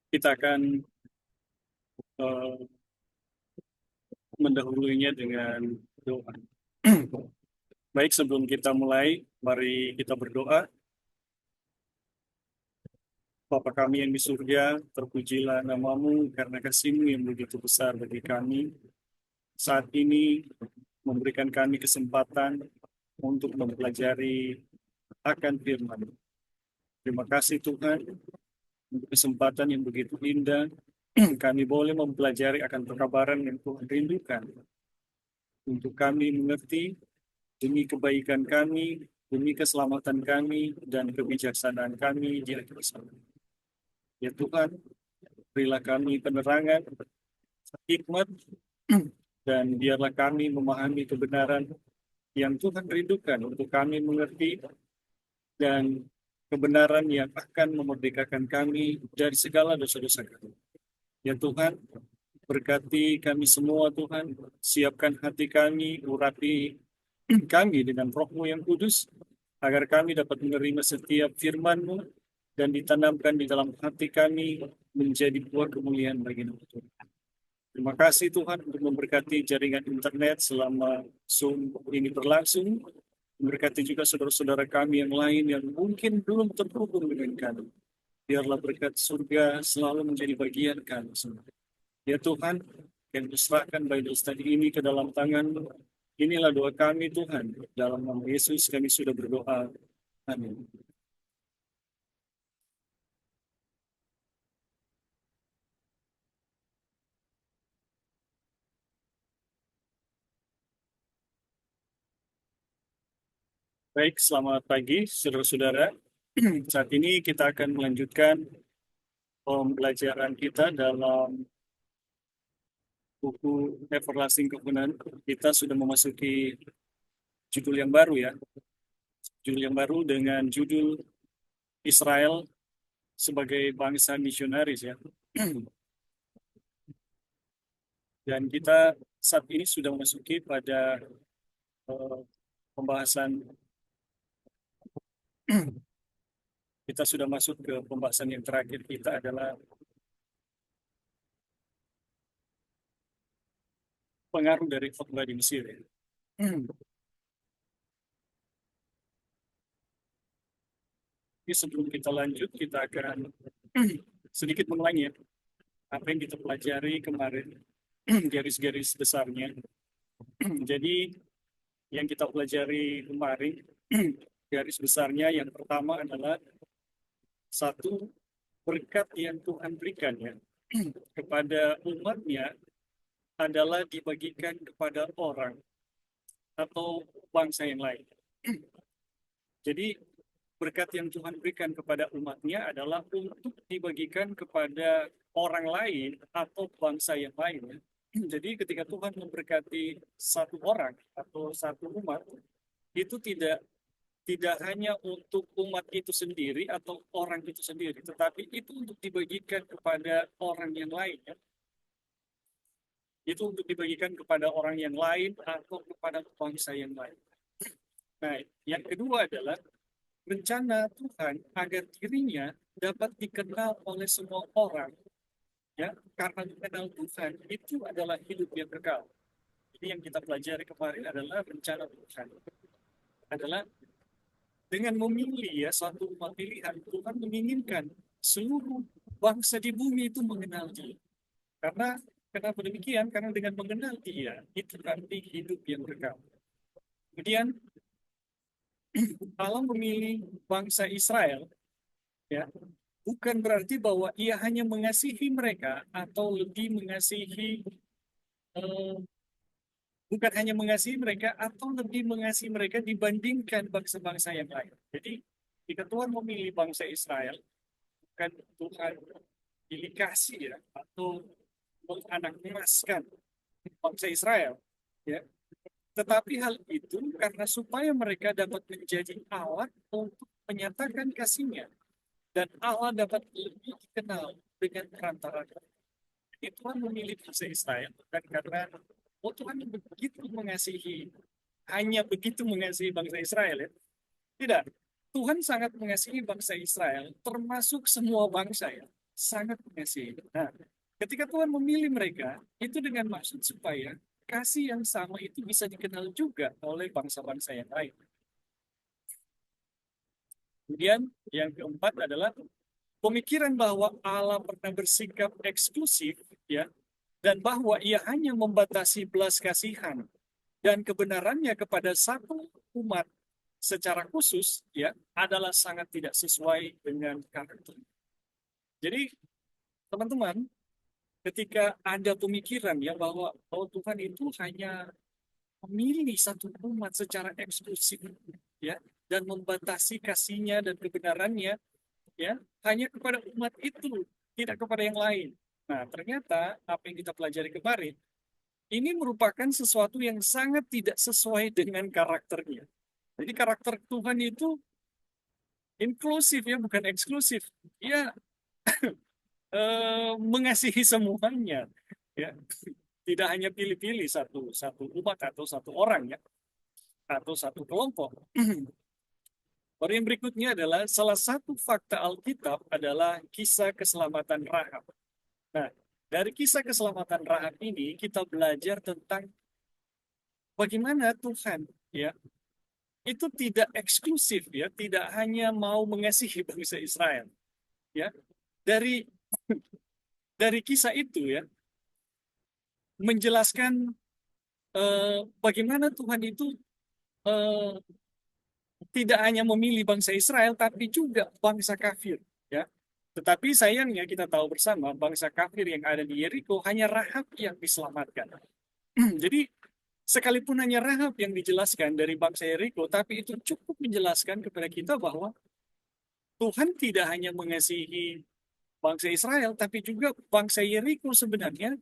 Kita akan mendahulunya dengan doa. Baik, sebelum kita mulai, mari kita berdoa. Bapa kami yang di surga, terpujilah namamu karena kasih-Mu yang begitu besar bagi kami. Saat ini memberikan kami kesempatan untuk mempelajari akan firman. Terima kasih Tuhan untuk kesempatan yang begitu indah. Kami boleh mempelajari akan perkabaran yang Tuhan rindukan untuk kami mengerti demi kebaikan kami, demi keselamatan kami, dan kebijaksanaan kami di akhir zaman. Ya Tuhan, berilah kami penerangan, hikmat, dan biarlah kami memahami kebenaran yang Tuhan rindukan untuk kami mengerti, dan kebenaran yang akan memerdekakan kami dari segala dosa-dosa kami. Ya Tuhan, berkati kami semua Tuhan, siapkan hati kami, urapi kami dengan Roh-Mu yang kudus, agar kami dapat menerima setiap firman-Mu dan ditanamkan di dalam hati kami menjadi buah kemuliaan bagi nama Tuhan. Terima kasih Tuhan untuk memberkati jaringan internet selama Zoom ini berlangsung. Memberkati juga saudara-saudara kami yang lain yang mungkin belum terhubung dengan kami. Biarlah berkat surga selalu menjadi bagian kami semua. Ya Tuhan, yang diserahkan Bible study ini ke dalam tangan-Mu. Inilah doa kami Tuhan. Dalam nama Yesus kami sudah berdoa. Amin. Baik, selamat pagi saudara-saudara. Saat ini kita akan melanjutkan pembelajaran kita dalam buku Everlasting Covenant. Kita sudah memasuki judul yang baru ya. Judul yang baru dengan judul Israel sebagai bangsa misionaris ya. Dan kita saat ini sudah memasuki pada eh, pembahasan, kita sudah masuk ke pembahasan yang terakhir kita adalah pengaruh dari khotbah di Mesir ya. Jadi sebelum kita lanjut, kita akan sedikit mengulangi ya, apa yang kita pelajari kemarin, garis-garis besarnya. Jadi yang kita pelajari kemarin, garis besarnya yang pertama adalah satu, berkat yang Tuhan berikan ya kepada umatnya adalah dibagikan kepada orang atau bangsa yang lain. Jadi berkat yang Tuhan berikan kepada umatnya adalah untuk dibagikan kepada orang lain atau bangsa yang lain. Jadi ketika Tuhan memberkati satu orang atau satu umat, itu tidak hanya untuk umat itu sendiri atau orang itu sendiri, tetapi itu untuk dibagikan kepada orang yang lain. Ya. Itu untuk dibagikan kepada orang yang lain atau kepada bangsa yang lain. Nah, yang kedua adalah rencana Tuhan agar dirinya dapat dikenal oleh semua orang, ya, karena mengenal Tuhan itu adalah hidup yang kekal. Jadi yang kita pelajari kemarin adalah rencana Tuhan adalah dengan memilih ya satu umat pilihan, Tuhan menginginkan seluruh bangsa di bumi itu mengenal Dia. Karena kenapa demikian? Karena dengan mengenal Dia itu berarti hidup yang kekal. Kemudian Allah memilih bangsa Israel, ya, bukan berarti bahwa Ia hanya mengasihi mereka atau lebih mengasihi, eh, bukan hanya mengasihi mereka atau lebih mengasihi mereka dibandingkan bangsa-bangsa yang lain. Jadi, jika Tuhan memilih bangsa Israel, bukan Tuhan pilih kasih ya, atau menganak-enaskan bangsa Israel, ya. Tetapi hal itu karena supaya mereka dapat menjadi alat untuk menyatakan kasihnya dan Allah dapat lebih dikenal dengan perantara. Itu Tuhan memilih bangsa Israel dan karena Tuhan begitu mengasihi, hanya begitu mengasihi bangsa Israel ya. Tidak, Tuhan sangat mengasihi bangsa Israel termasuk semua bangsa ya. sangat mengasihi. Nah, ketika Tuhan memilih mereka, itu dengan maksud supaya kasih yang sama itu bisa dikenal juga oleh bangsa-bangsa yang lain. Kemudian yang keempat adalah pemikiran bahwa Allah pernah bersikap eksklusif, ya, dan bahwa ia hanya membatasi belas kasihan dan kebenarannya kepada satu umat secara khusus, ya, adalah sangat tidak sesuai dengan karakter. Jadi teman-teman, ketika ada pemikiran ya bahwa Tuhan itu hanya memilih satu umat secara eksklusif, ya, dan membatasi kasihnya dan kebenarannya, ya, hanya kepada umat itu, tidak kepada yang lain. Nah, ternyata apa yang kita pelajari kemarin ini merupakan sesuatu yang sangat tidak sesuai dengan karakternya. Jadi karakter Tuhan itu inklusif ya, bukan eksklusif. Ia mengasihi semuanya, ya. Tidak hanya pilih-pilih satu satu umat atau satu orang ya, atau satu kelompok. Baru yang berikutnya adalah salah satu fakta Alkitab adalah kisah keselamatan Rahab. Nah, dari kisah keselamatan Rahab ini kita belajar tentang bagaimana Tuhan ya itu tidak eksklusif ya, tidak hanya mau mengasihi bangsa Israel ya. Dari dari kisah itu ya menjelaskan bagaimana Tuhan itu eh, tidak hanya memilih bangsa Israel tapi juga bangsa kafir ya. Tetapi sayangnya kita tahu bersama bangsa kafir yang ada di Yeriko hanya Rahab yang diselamatkan. Jadi sekalipun hanya Rahab yang dijelaskan dari bangsa Yeriko, tapi itu cukup menjelaskan kepada kita bahwa Tuhan tidak hanya mengasihi bangsa Israel, tapi juga bangsa Yeriko sebenarnya.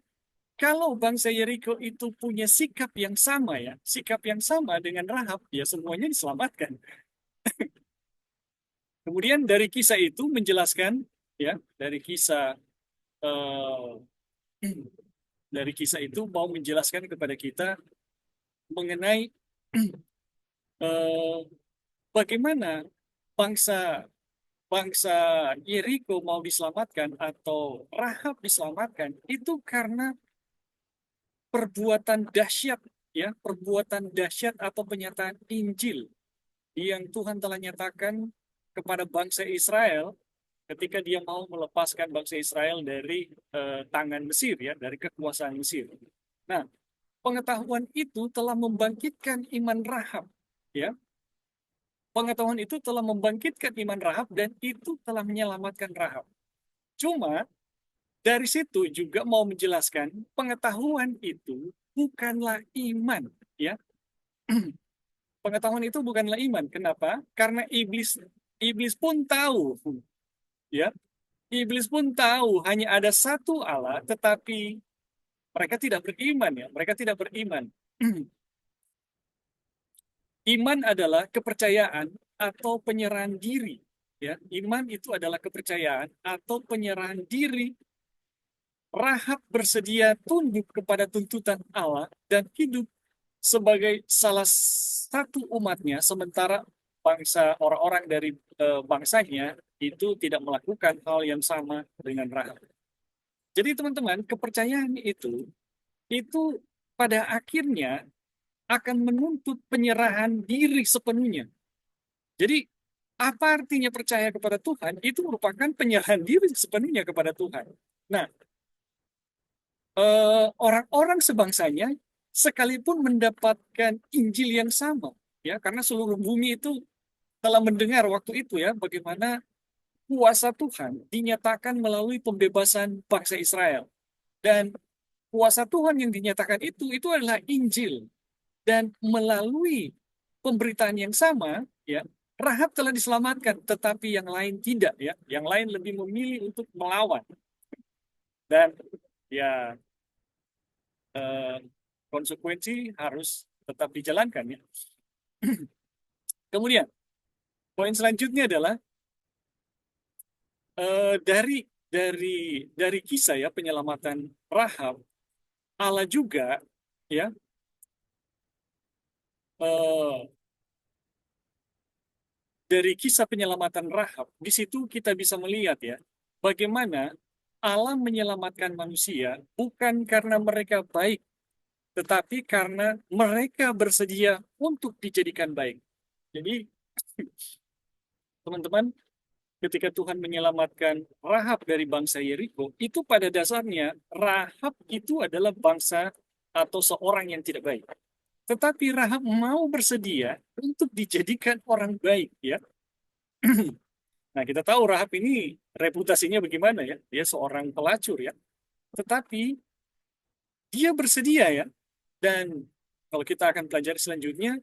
Kalau bangsa Yeriko itu punya sikap yang sama ya, sikap yang sama dengan Rahab, ya semuanya diselamatkan. Kemudian dari kisah itu menjelaskan, ya dari kisah eh, dari kisah itu mau menjelaskan kepada kita mengenai eh, bagaimana bangsa bangsa Yeriko mau diselamatkan atau Rahab diselamatkan itu karena perbuatan dahsyat ya, perbuatan dahsyat atau penyataan Injil yang Tuhan telah nyatakan kepada bangsa Israel ketika dia mau melepaskan bangsa Israel dari tangan Mesir ya, dari kekuasaan Mesir. Nah, pengetahuan itu telah membangkitkan iman Rahab ya. Pengetahuan itu telah membangkitkan iman Rahab dan itu telah menyelamatkan Rahab. Cuma dari situ juga mau menjelaskan pengetahuan itu bukanlah iman ya. Pengetahuan itu bukanlah iman. Kenapa? Karena iblis pun tahu ya. Iblis pun tahu hanya ada satu Allah tetapi mereka tidak beriman ya. Mereka tidak beriman. Iman adalah kepercayaan atau penyerahan diri ya. Iman itu adalah kepercayaan atau penyerahan diri. Rahab bersedia tunduk kepada tuntutan Allah dan hidup sebagai salah satu umatnya, sementara bangsa orang-orang dari bangsanya itu tidak melakukan hal yang sama dengan Rahab. Jadi teman-teman, kepercayaan itu pada akhirnya akan menuntut penyerahan diri sepenuhnya. Jadi apa artinya percaya kepada Tuhan? Itu merupakan penyerahan diri sepenuhnya kepada Tuhan. Nah, orang-orang sebangsanya sekalipun mendapatkan Injil yang sama, ya, karena seluruh bumi itu telah mendengar waktu itu ya bagaimana kuasa Tuhan dinyatakan melalui pembebasan bangsa Israel dan kuasa Tuhan yang dinyatakan itu adalah Injil dan melalui pemberitaan yang sama ya Rahab telah diselamatkan tetapi yang lain tidak ya yang lain lebih memilih untuk melawan dan ya eh, konsekuensi harus tetap dijalankan ya. Kemudian poin selanjutnya adalah dari dari kisah ya penyelamatan Rahab, Allah juga ya eh, dari kisah penyelamatan Rahab, di situ kita bisa melihat ya bagaimana Allah menyelamatkan manusia bukan karena mereka baik, tetapi karena mereka bersedia untuk dijadikan baik. Jadi, teman-teman, ketika Tuhan menyelamatkan Rahab dari bangsa Yeriko, itu pada dasarnya Rahab itu adalah bangsa atau seorang yang tidak baik. Tetapi Rahab mau bersedia untuk dijadikan orang baik, ya. Nah, kita tahu Rahab ini reputasinya bagaimana, ya. Dia seorang pelacur, ya. Tetapi dia bersedia, ya. Dan kalau kita akan pelajari selanjutnya,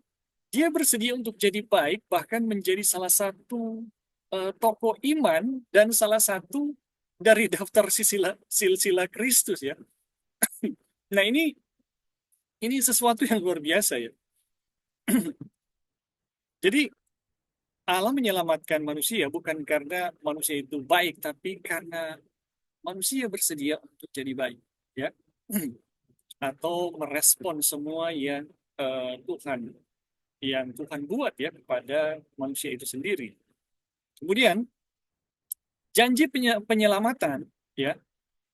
dia bersedia untuk jadi baik, bahkan menjadi salah satu tokoh iman dan salah satu dari daftar silsilah Kristus, ya. Nah, ini sesuatu yang luar biasa, ya. Jadi Allah menyelamatkan manusia bukan karena manusia itu baik, tapi karena manusia bersedia untuk jadi baik, ya. Atau merespon semua yang Tuhan buat, ya, kepada manusia itu sendiri. Kemudian janji penyelamatan, ya,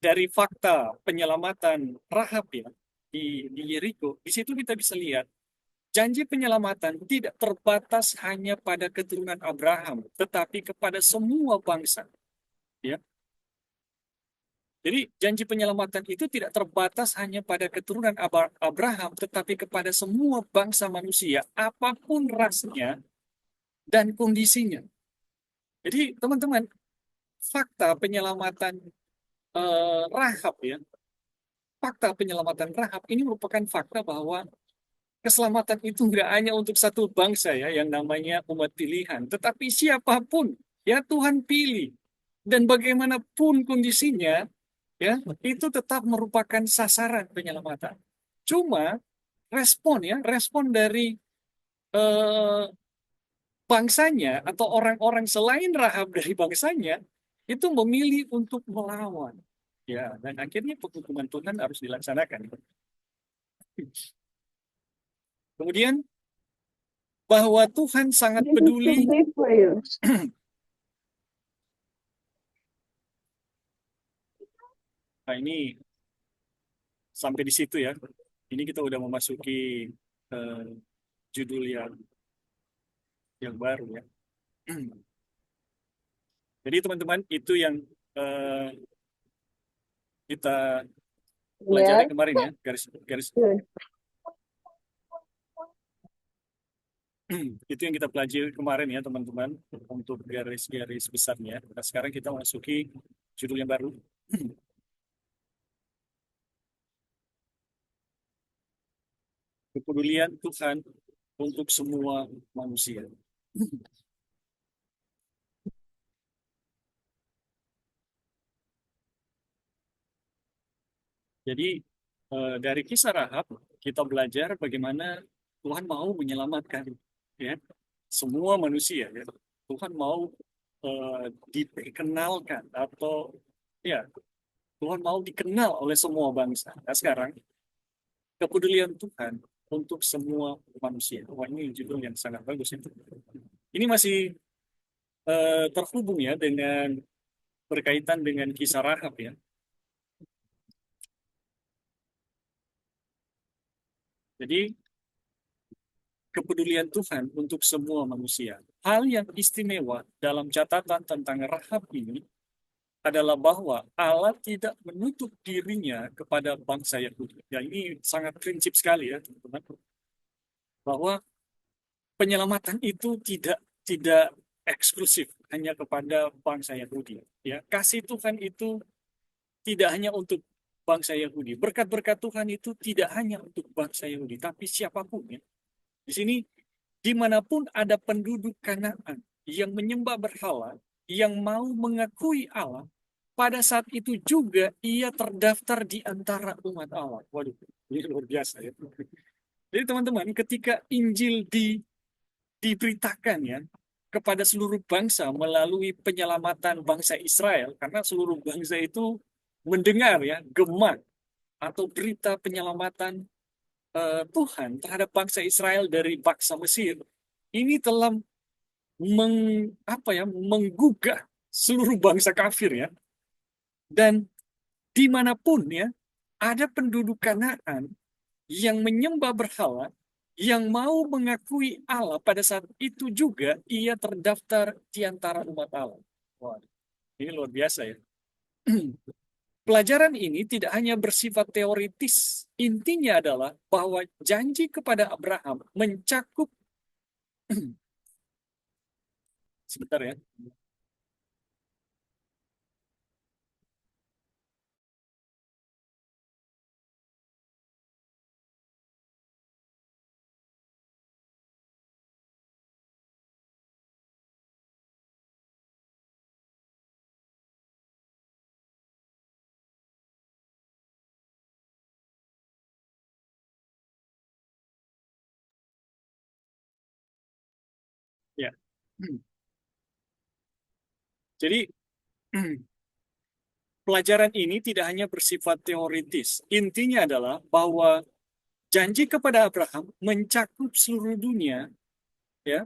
dari fakta penyelamatan Rahab, ya, di Yeriko, di situ kita bisa lihat janji penyelamatan tidak terbatas hanya pada keturunan Abraham, tetapi kepada semua bangsa, ya. Jadi janji penyelamatan itu tidak terbatas hanya pada keturunan Abraham, tetapi kepada semua bangsa manusia, apapun rasnya dan kondisinya. Jadi teman-teman, fakta penyelamatan Rahab, ya, fakta penyelamatan Rahab ini merupakan fakta bahwa keselamatan itu nggak hanya untuk satu bangsa, ya, yang namanya umat pilihan, tetapi siapapun, ya, Tuhan pilih. Dan bagaimanapun kondisinya, ya, itu tetap merupakan sasaran penyelamatan. Cuma respon dari eh, bangsanya atau orang-orang selain Rahab dari bangsanya itu memilih untuk melawan. Ya, dan akhirnya penghukuman Tuhan harus dilaksanakan. Kemudian bahwa Tuhan sangat This is too peduli. big for you. Nah, ini sampai di situ, ya. Ini kita udah memasuki eh, judul yang baru, ya. Jadi teman-teman, itu yang eh, kita pelajari Yes. kemarin, ya, garis Good. itu yang kita pelajari kemarin, ya, teman-teman, untuk garis-garis besarnya. Nah, sekarang kita masuki judul yang baru. Kepedulian Tuhan untuk semua manusia. Jadi dari kisah Rahab kita belajar bagaimana Tuhan mau menyelamatkan, ya, semua manusia, ya. Tuhan mau diperkenalkan atau, ya, Tuhan mau dikenal oleh semua bangsa. Nah, sekarang kepedulian Tuhan untuk semua manusia. Wah, ini judul yang sangat bagus itu. Ini masih terhubung, ya, dengan berkaitan dengan kisah Rahab, ya. Jadi kepedulian Tuhan untuk semua manusia. Hal yang istimewa dalam catatan tentang Rahab ini adalah bahwa Allah tidak menutup dirinya kepada bangsa Yahudi. Ya, ini sangat prinsip sekali, ya, teman-teman. Bahwa penyelamatan itu tidak eksklusif hanya kepada bangsa Yahudi. Ya, kasih Tuhan itu tidak hanya untuk bangsa Yahudi. Berkat-berkat Tuhan itu tidak hanya untuk bangsa Yahudi, tapi siapapun, ya. Di sini, dimanapun ada penduduk Kanaan yang menyembah berhala, yang mau mengakui Allah, pada saat itu juga ia terdaftar di antara umat Allah. Waduh, ini luar biasa, ya. Jadi teman-teman, ketika Injil diberitakan, ya, kepada seluruh bangsa melalui penyelamatan bangsa Israel, karena seluruh bangsa itu mendengar, ya, gema atau berita penyelamatan Tuhan terhadap bangsa Israel dari bangsa Mesir, ini telah menggugah seluruh bangsa kafir, ya. Dan dimanapun ya, ada penduduk Kanaan yang menyembah berhala, yang mau mengakui Allah, pada saat itu juga ia terdaftar di antara umat Allah. Wah, ini luar biasa ya. Pelajaran ini tidak hanya bersifat teoritis, intinya adalah bahwa janji kepada Abraham mencakup sebentar ya. Ya. Jadi pelajaran ini tidak hanya bersifat teoritis. Intinya adalah bahwa janji kepada Abraham mencakup seluruh dunia, ya,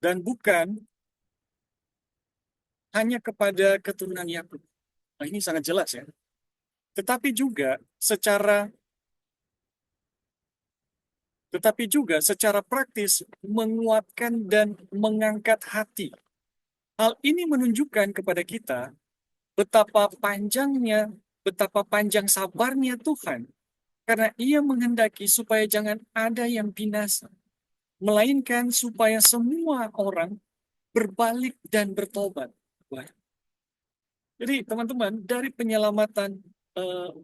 dan bukan hanya kepada keturunan Yakub. Nah, ini sangat jelas ya. Tetapi juga secara tetapi juga secara praktis menguatkan dan mengangkat hati. Hal ini menunjukkan kepada kita betapa panjang sabarnya Tuhan, karena Ia menghendaki supaya jangan ada yang binasa, melainkan supaya semua orang berbalik dan bertobat. Wah, jadi teman-teman, dari penyelamatan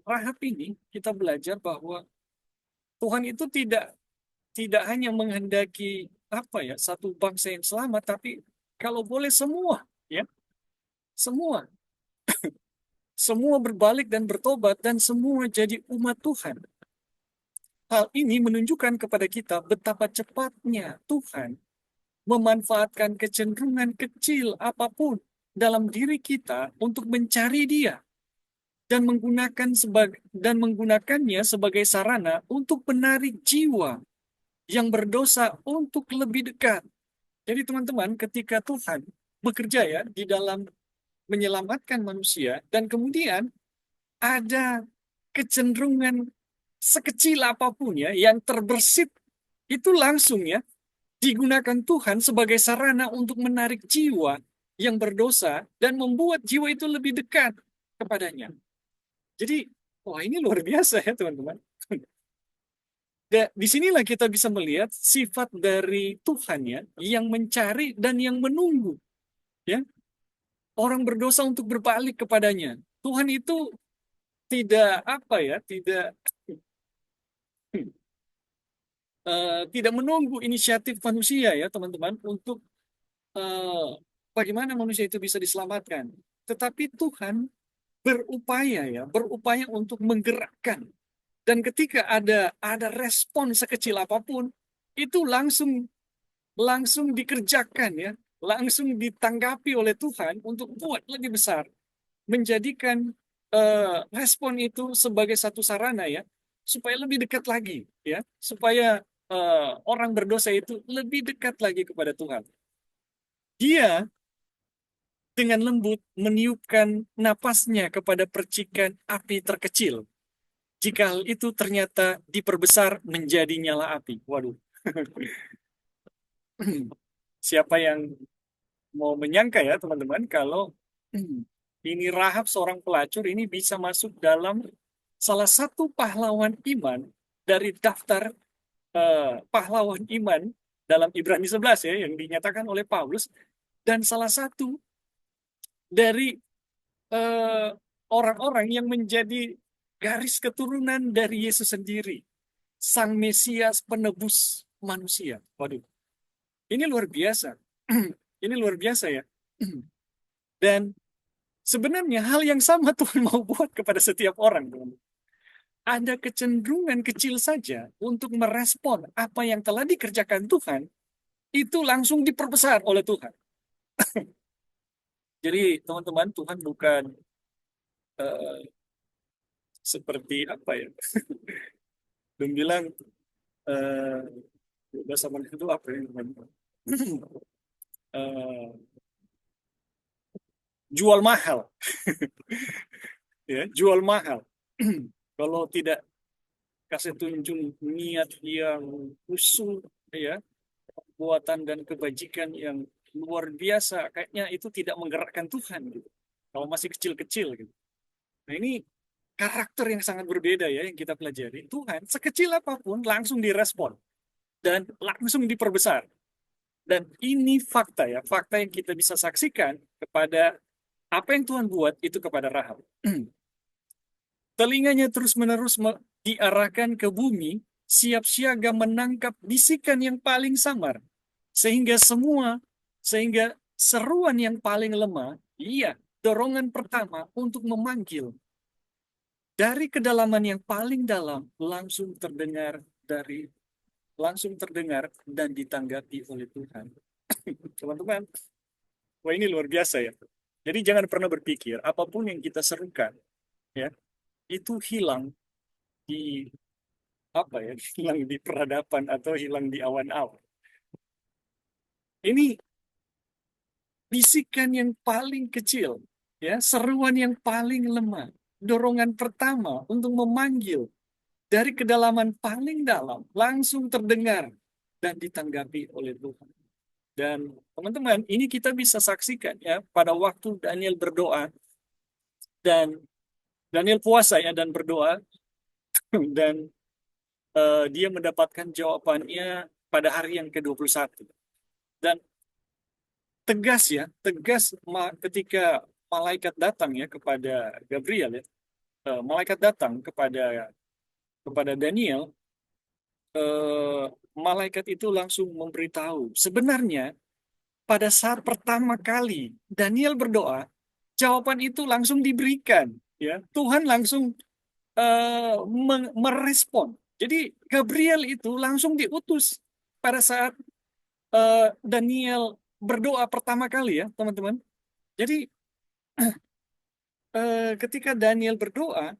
Rahab ini kita belajar bahwa Tuhan itu tidak hanya menghendaki apa ya, satu bangsa yang selamat, tapi kalau boleh semua, ya, semua semua berbalik dan bertobat dan semua jadi umat Tuhan. Hal ini menunjukkan kepada kita betapa cepatnya Tuhan memanfaatkan kecenderungan kecil apapun dalam diri kita untuk mencari Dia dan menggunakannya sebagai sarana untuk menarik jiwa yang berdosa untuk lebih dekat. Jadi teman-teman, ketika Tuhan bekerja ya di dalam menyelamatkan manusia dan kemudian ada kecenderungan sekecil apapun ya yang terbersit, itu langsung ya digunakan Tuhan sebagai sarana untuk menarik jiwa yang berdosa dan membuat jiwa itu lebih dekat kepadanya. Jadi, wah, ini luar biasa ya teman-teman. Disinilah kita bisa melihat sifat dari Tuhan ya, yang mencari dan yang menunggu ya orang berdosa untuk berbalik kepadanya. Tuhan itu tidak apa ya, tidak menunggu inisiatif manusia ya teman-teman untuk eh, bagaimana manusia itu bisa diselamatkan. Tetapi Tuhan berupaya untuk menggerakkan. Dan ketika ada respon sekecil apapun, itu langsung langsung dikerjakan ya, langsung ditanggapi oleh Tuhan untuk buat lebih besar, menjadikan respon itu sebagai satu sarana ya, supaya lebih dekat lagi ya, supaya orang berdosa itu lebih dekat lagi kepada Tuhan. Dia dengan lembut meniupkan napasnya kepada percikan api terkecil. Jika hal itu ternyata diperbesar menjadi nyala api. Waduh. Siapa yang mau menyangka ya teman-teman kalau ini Rahab seorang pelacur ini bisa masuk dalam salah satu pahlawan iman dari daftar pahlawan iman dalam Ibrani 11 ya yang dinyatakan oleh Paulus, dan salah satu dari eh, orang-orang yang menjadi garis keturunan dari Yesus sendiri, Sang Mesias penebus manusia. Waduh, ini luar biasa. Ini luar biasa ya. Dan sebenarnya hal yang sama Tuhan mau buat kepada setiap orang, teman. Ada kecenderungan kecil saja untuk merespon apa yang telah dikerjakan Tuhan, itu langsung diperbesar oleh Tuhan. Jadi teman-teman, Tuhan bukan eh, seperti apa ya, belum bilang eh, bahasa Malaysia itu apa ya, teman-teman? Eh, jual mahal, ya, jual mahal. Kalau tidak kasih tunjuk niat yang khusyuk, ya, perbuatan dan kebajikan yang luar biasa, kayaknya itu tidak menggerakkan Tuhan gitu. Kalau masih kecil-kecil gitu. Nah, ini karakter yang sangat berbeda ya yang kita pelajari. Tuhan sekecil apapun langsung direspon dan langsung diperbesar. Dan ini fakta ya, fakta yang kita bisa saksikan kepada apa yang Tuhan buat itu kepada Rahab. Telinganya terus-menerus diarahkan ke bumi, siap siaga menangkap bisikan yang paling samar. Sehingga sehingga seruan yang paling lemah, iya, dorongan pertama untuk memanggil dari kedalaman yang paling dalam langsung terdengar dan ditanggapi oleh Tuhan. Teman-teman, wah ini luar biasa ya. Jadi jangan pernah berpikir apapun yang kita serukan, ya, itu hilang di apa ya, hilang di peradaban atau hilang di awan-awan. Ini bisikan yang paling kecil, ya, seruan yang paling lemah, dorongan pertama untuk memanggil dari kedalaman paling dalam langsung terdengar dan ditanggapi oleh Tuhan. Dan teman-teman, ini kita bisa saksikan ya pada waktu Daniel berdoa dan Daniel puasa ya dan berdoa dan dia mendapatkan jawabannya pada hari yang ke-21. Dan tegas ya, tegas ketika malaikat datang ya kepada Gabriel ya, malaikat datang kepada Daniel, eh, malaikat itu langsung memberitahu sebenarnya pada saat pertama kali Daniel berdoa, jawaban itu langsung diberikan ya. Tuhan langsung merespon. Jadi Gabriel itu langsung diutus pada saat Daniel berdoa pertama kali ya, teman-teman. Jadi ketika Daniel berdoa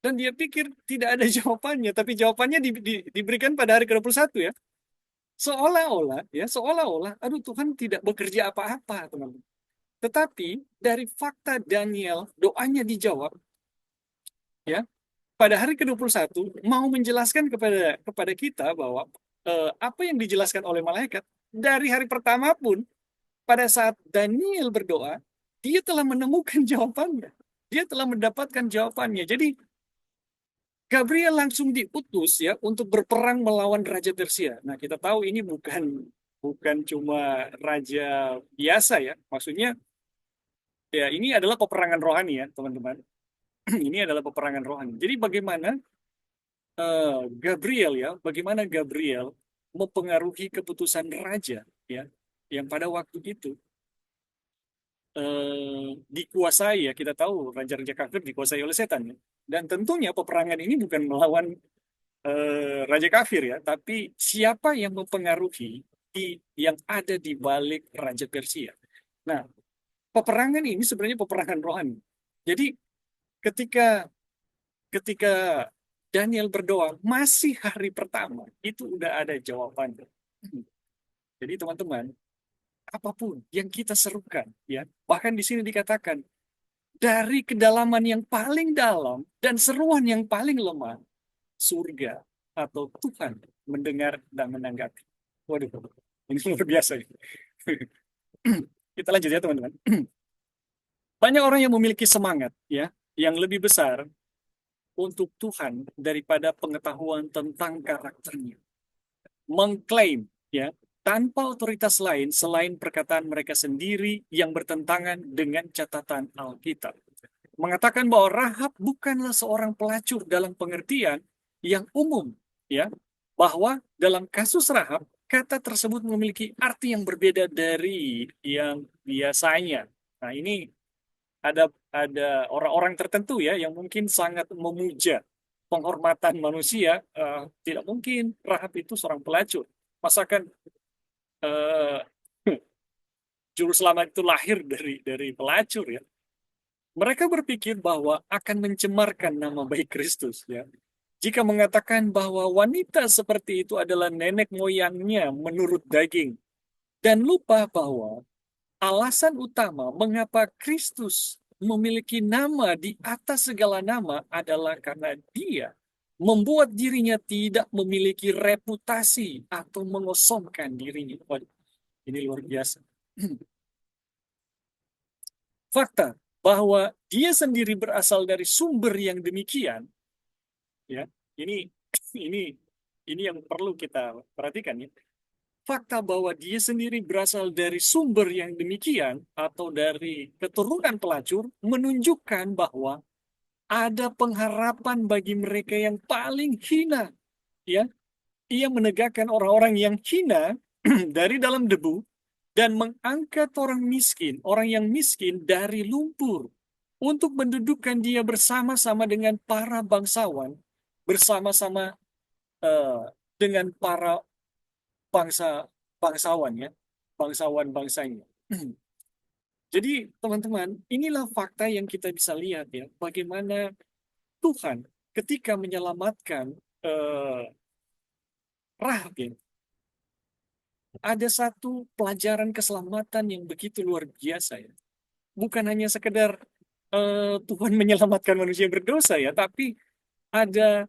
dan dia pikir tidak ada jawabannya, tapi jawabannya diberikan pada hari ke-21 ya. Seolah-olah, aduh Tuhan tidak bekerja apa-apa, teman-teman. Tetapi dari fakta Daniel, doanya dijawab, ya, pada hari ke-21 mau menjelaskan kepada kita bahwa apa yang dijelaskan oleh malaikat dari hari pertama pun pada saat Daniel berdoa, dia telah menemukan jawabannya. Dia telah mendapatkan jawabannya. Jadi Gabriel langsung diutus ya untuk berperang melawan Raja Persia. Nah, kita tahu ini bukan cuma raja biasa ya. Maksudnya ya ini adalah peperangan rohani ya, teman-teman. Ini adalah peperangan rohani. Jadi bagaimana Gabriel mempengaruhi keputusan raja ya yang pada waktu itu dikuasai ya, kita tahu raja-raja kafir dikuasai oleh setan ya. Dan tentunya peperangan ini bukan melawan raja kafir ya, tapi siapa yang mempengaruhi yang ada di balik raja Persia. Nah, peperangan ini sebenarnya peperangan rohani. Jadi ketika ketika Daniel berdoa masih hari pertama itu udah ada jawabannya. Jadi teman-teman, apapun yang kita serukan ya, bahkan di sini dikatakan dari kedalaman yang paling dalam dan seruan yang paling lemah, surga atau Tuhan mendengar dan menanggapi. Waduh, ini luar biasa. Kita lanjut ya teman-teman. Banyak orang yang memiliki semangat ya, yang lebih besar untuk Tuhan daripada pengetahuan tentang karakternya. Mengklaim ya, tanpa otoritas lain selain perkataan mereka sendiri yang bertentangan dengan catatan Alkitab. Mengatakan bahwa Rahab bukanlah seorang pelacur dalam pengertian yang umum ya, bahwa dalam kasus Rahab kata tersebut memiliki arti yang berbeda dari yang biasanya. Nah, ini ada orang-orang tertentu ya yang mungkin sangat memuja penghormatan manusia. Tidak mungkin Rahab itu seorang pelacur. Masakan eh, juru selamat itu lahir dari pelacur ya. Mereka berpikir bahwa akan mencemarkan nama baik Kristus ya. Jika mengatakan bahwa wanita seperti itu adalah nenek moyangnya menurut daging dan lupa bahwa alasan utama mengapa Kristus memiliki nama di atas segala nama adalah karena dia membuat dirinya tidak memiliki reputasi atau mengosongkan dirinya. Waduh, ini luar biasa. Fakta bahwa dia sendiri berasal dari sumber yang demikian, ya, ini ini ini yang perlu kita perhatikan ya. Fakta bahwa dia sendiri berasal dari sumber yang demikian atau dari keturunan pelacur menunjukkan bahwa ada pengharapan bagi mereka yang paling hina, ya. Ia menegakkan orang-orang yang hina dari dalam debu dan mengangkat orang yang miskin dari lumpur untuk mendudukkan dia bersama-sama dengan para bangsawan, bersama-sama eh, dengan para bangsawan ya, bangsawan bangsanya. Jadi teman-teman, inilah fakta yang kita bisa lihat ya, bagaimana Tuhan ketika menyelamatkan eh, Rahab ya, ada satu pelajaran keselamatan yang begitu luar biasa ya. Bukan hanya sekedar Tuhan menyelamatkan manusia berdosa ya, tapi ada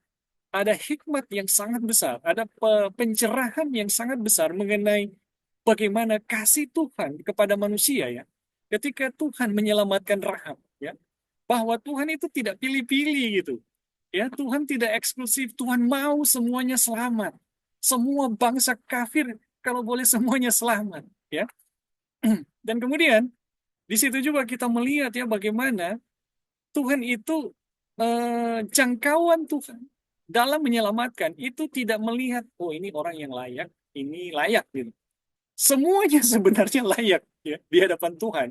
ada hikmat yang sangat besar, ada pencerahan yang sangat besar mengenai bagaimana kasih Tuhan kepada manusia ya. Ketika Tuhan menyelamatkan Rahab ya, bahwa Tuhan itu tidak pilih-pilih gitu. Ya, Tuhan tidak eksklusif, Tuhan mau semuanya selamat. Semua bangsa kafir kalau boleh semuanya selamat ya. Dan kemudian di situ juga kita melihat ya bagaimana Tuhan itu jangkauan Tuhan dalam menyelamatkan itu tidak melihat oh ini orang yang layak, ini layak gitu. Semuanya sebenarnya layak ya di hadapan Tuhan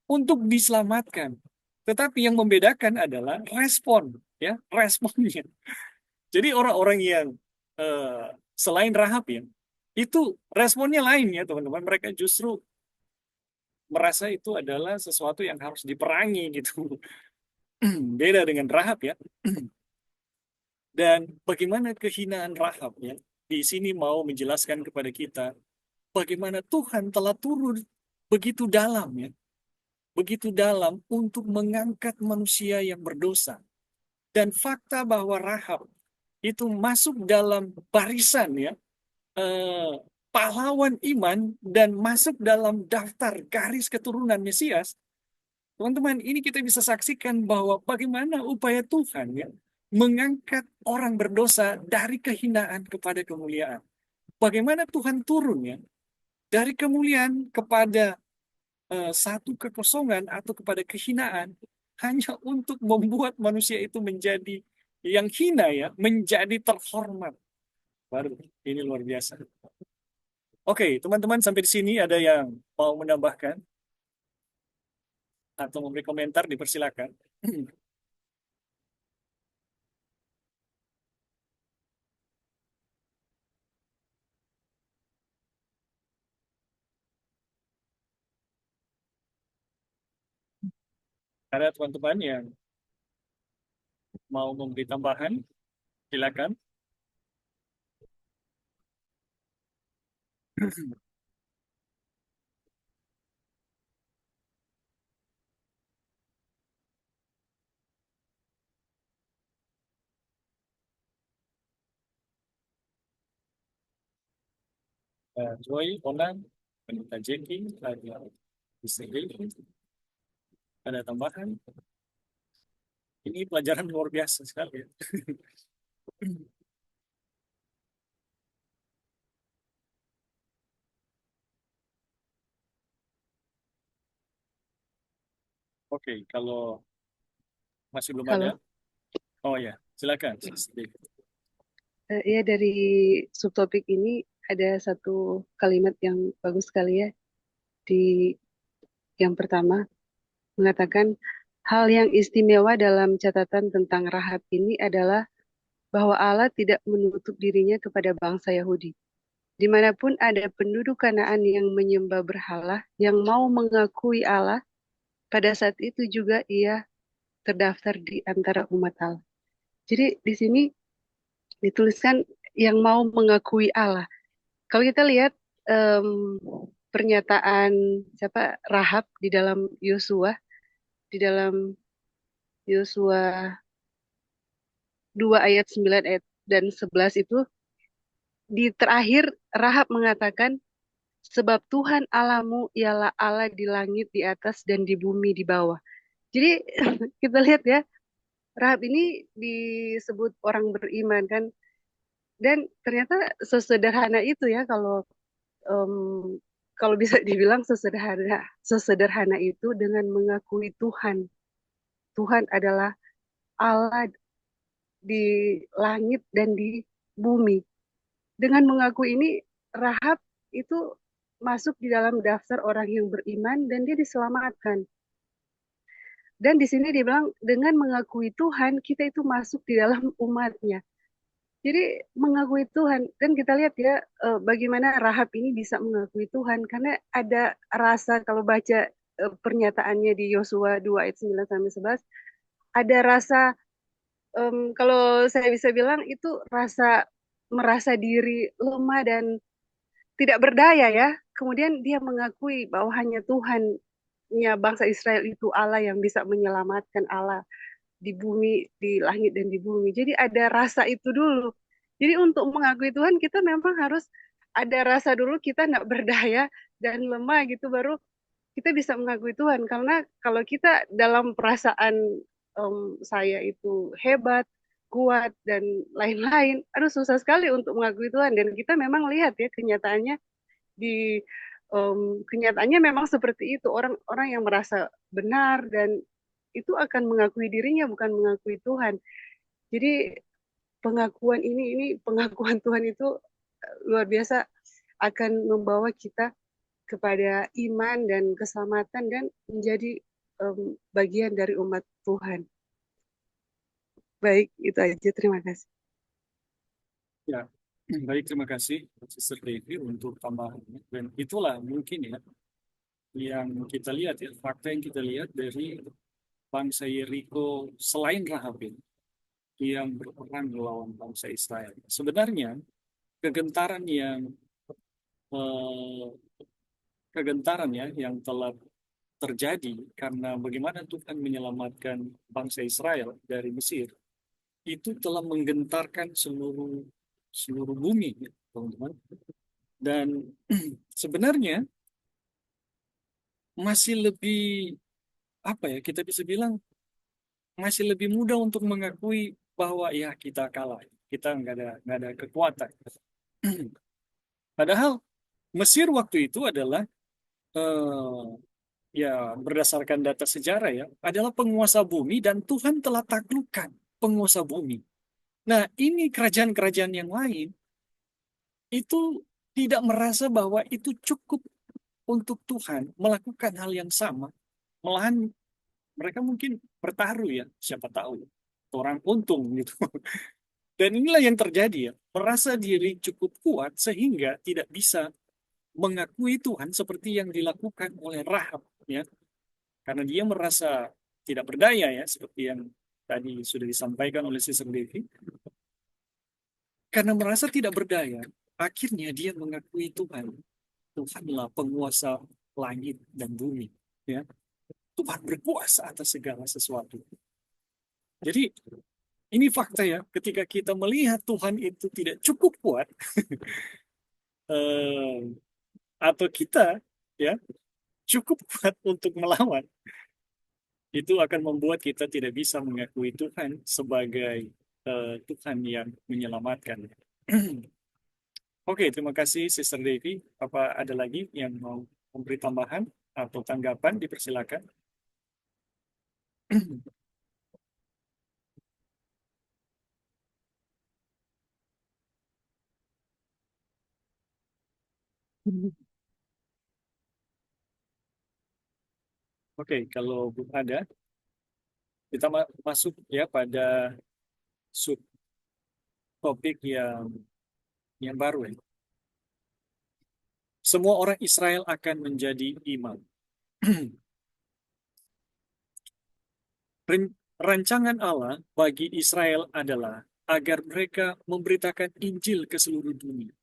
untuk diselamatkan. Tetapi yang membedakan adalah respon ya, responnya. Jadi orang-orang yang selain Rahab ya, itu responnya lain ya teman-teman. Mereka justru merasa itu adalah sesuatu yang harus diperangi gitu. Beda dengan Rahab ya. Dan bagaimana kehinaan Rahab ya, di sini mau menjelaskan kepada kita bagaimana Tuhan telah turun begitu dalam ya, begitu dalam untuk mengangkat manusia yang berdosa. Dan fakta bahwa Rahab itu masuk dalam barisan ya, eh, pahlawan iman dan masuk dalam daftar garis keturunan Mesias. Teman-teman, ini kita bisa saksikan bahwa bagaimana upaya Tuhan ya mengangkat orang berdosa dari kehinaan kepada kemuliaan. Bagaimana Tuhan turun ya dari kemuliaan kepada satu kekosongan atau kepada kehinaan hanya untuk membuat manusia itu menjadi yang hina ya, menjadi terhormat. Baru ini luar biasa. Oke, teman-teman sampai di sini ada yang mau menambahkan atau memberi komentar dipersilakan. Ada teman-teman yang mau memberi tambahan, silakan. Joy, Onan, Wanita Jackie, ada Istri, ada tambahan. Ini pelajaran luar biasa sekali ya. Oke, kalau masih belum ada, Halo, oh ya, silakan. ya dari subtopik ini ada satu kalimat yang bagus sekali ya. Di yang pertama mengatakan hal yang istimewa dalam catatan tentang Rahab ini adalah bahwa Allah tidak menutup dirinya kepada bangsa Yahudi. Dimanapun ada penduduk Kanaan yang menyembah berhala, yang mau mengakui Allah, pada saat itu juga ia terdaftar di antara umat Allah. Jadi di sini dituliskan yang mau mengakui Allah. Kalau kita lihat em, pernyataan siapa Rahab di dalam Yosua, di dalam Yosua 2 ayat 9 ayat dan 11 itu, di terakhir Rahab mengatakan, sebab Tuhan Allahmu ialah Allah di langit di atas dan di bumi di bawah. Jadi kita lihat ya, Rahab ini disebut orang beriman kan, dan ternyata sesederhana itu ya, em, kalau bisa dibilang sesederhana sesederhana itu dengan mengakui Tuhan. Tuhan adalah Allah di langit dan di bumi. Dengan mengakui ini, Rahab itu masuk di dalam daftar orang yang beriman dan dia diselamatkan. Dan di sini dibilang dengan mengakui Tuhan, kita itu masuk di dalam umatnya. Jadi mengakui Tuhan, dan kita lihat ya bagaimana Rahab ini bisa mengakui Tuhan, karena ada rasa, kalau baca pernyataannya di Yosua 2 ayat 9 sampai 11, ada rasa, kalau saya bisa bilang itu rasa merasa diri lemah dan tidak berdaya ya. Kemudian dia mengakui bahwa hanya Tuhannya bangsa Israel itu Allah yang bisa menyelamatkan, Allah di bumi, di langit dan di bumi. Jadi ada rasa itu dulu. Jadi untuk mengakui Tuhan kita memang harus ada rasa dulu kita nggak berdaya dan lemah gitu, baru kita bisa mengakui Tuhan. Karena kalau kita dalam perasaan saya itu hebat, kuat dan lain-lain, aduh susah sekali untuk mengakui Tuhan. Dan kita memang lihat ya kenyataannya di kenyataannya memang seperti itu, orang-orang yang merasa benar dan itu akan mengakui dirinya bukan mengakui Tuhan. Jadi pengakuan ini pengakuan Tuhan itu luar biasa, akan membawa kita kepada iman dan keselamatan dan menjadi bagian dari umat Tuhan. Baik, itu aja. Terima kasih. Ya, baik, terima kasih Sister Devi untuk tambahannya. Dan itulah mungkin ya yang kita lihat ya, fakta yang kita lihat dari bangsa Yeriko selain Rahab ini, yang berperang melawan bangsa Israel. Sebenarnya kegentaran yang eh, kegentaran ya yang telah terjadi karena bagaimana Tuhan menyelamatkan bangsa Israel dari Mesir itu telah menggentarkan seluruh seluruh bumi, ya, teman-teman. Dan sebenarnya masih lebih apa ya, kita bisa bilang masih lebih mudah untuk mengakui bahwa ya kita kalah, kita nggak ada kekuatan. Padahal Mesir waktu itu adalah eh, ya berdasarkan data sejarah ya adalah penguasa bumi dan Tuhan telah taklukkan penguasa bumi. Nah, ini kerajaan-kerajaan yang lain itu tidak merasa bahwa itu cukup untuk Tuhan melakukan hal yang sama. Malahan mereka mungkin bertaruh ya, siapa tahu orang untung gitu. Dan inilah yang terjadi ya, merasa diri cukup kuat sehingga tidak bisa mengakui Tuhan seperti yang dilakukan oleh Rahab ya, karena dia merasa tidak berdaya ya, seperti yang tadi sudah disampaikan oleh Sister Devi. Karena merasa tidak berdaya, akhirnya dia mengakui Tuhan. Tuhanlah penguasa langit dan bumi. Ya, Tuhan berkuasa atas segala sesuatu. Jadi ini fakta ya, ketika kita melihat Tuhan itu tidak cukup kuat, eh, atau kita ya cukup kuat untuk melawan, itu akan membuat kita tidak bisa mengakui Tuhan sebagai Tuhan yang menyelamatkan. Oke, terima kasih Sister Devi. Apa ada lagi yang mau memberi tambahan atau tanggapan? Dipersilakan. Oke, kalau belum ada, kita masuk ya pada subtopik yang baru ya. Semua orang Israel akan menjadi imam. Rancangan Allah bagi Israel adalah agar mereka memberitakan Injil ke seluruh dunia.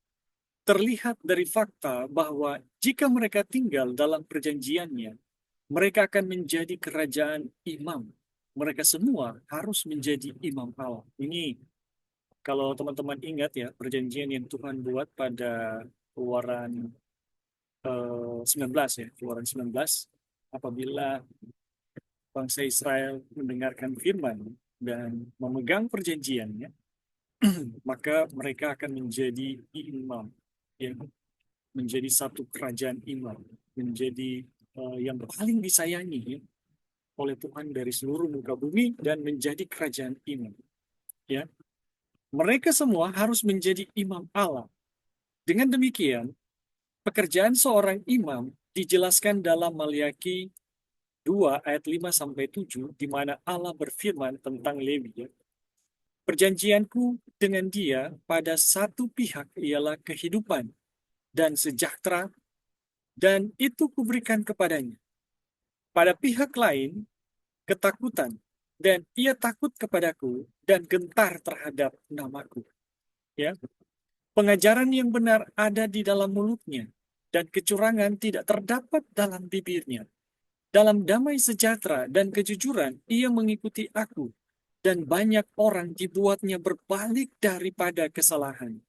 terlihat dari fakta bahwa jika mereka tinggal dalam perjanjiannya, mereka akan menjadi kerajaan imam. Mereka semua harus menjadi imam Allah. Ini kalau teman-teman ingat ya, perjanjian yang Tuhan buat pada Keluaran 19 ya, Keluaran 19, apabila bangsa Israel mendengarkan firman dan memegang perjanjiannya, maka mereka akan menjadi imam, ya, menjadi satu kerajaan imam, menjadi yang paling disayangi ya, oleh Tuhan dari seluruh muka bumi dan menjadi kerajaan imam. Ya, mereka semua harus menjadi imam Allah. Dengan demikian, pekerjaan seorang imam dijelaskan dalam Maliaki 2 ayat 5 sampai 7 di mana Allah berfirman tentang Lewi ya. Perjanjianku dengan dia pada satu pihak ialah kehidupan dan sejahtera dan itu kuberikan kepadanya. Pada pihak lain ketakutan dan ia takut kepadaku dan gentar terhadap namaku. Ya, pengajaran yang benar ada di dalam mulutnya dan kecurangan tidak terdapat dalam bibirnya. Dalam damai sejahtera dan kejujuran ia mengikuti aku dan banyak orang dibuatnya berbalik daripada kesalahan.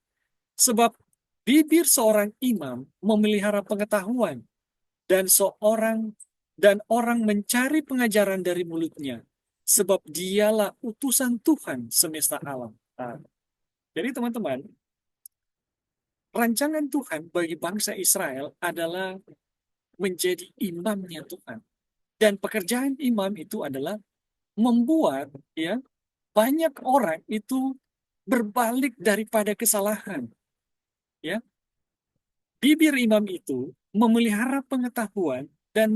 Sebab bibir seorang imam memelihara pengetahuan dan orang mencari pengajaran dari mulutnya, sebab dialah utusan Tuhan semesta alam. Nah, jadi teman-teman, rancangan Tuhan bagi bangsa Israel adalah menjadi imamnya Tuhan. Dan pekerjaan imam itu adalah membuat ya banyak orang itu berbalik daripada kesalahan. Ya, bibir imam itu memelihara pengetahuan dan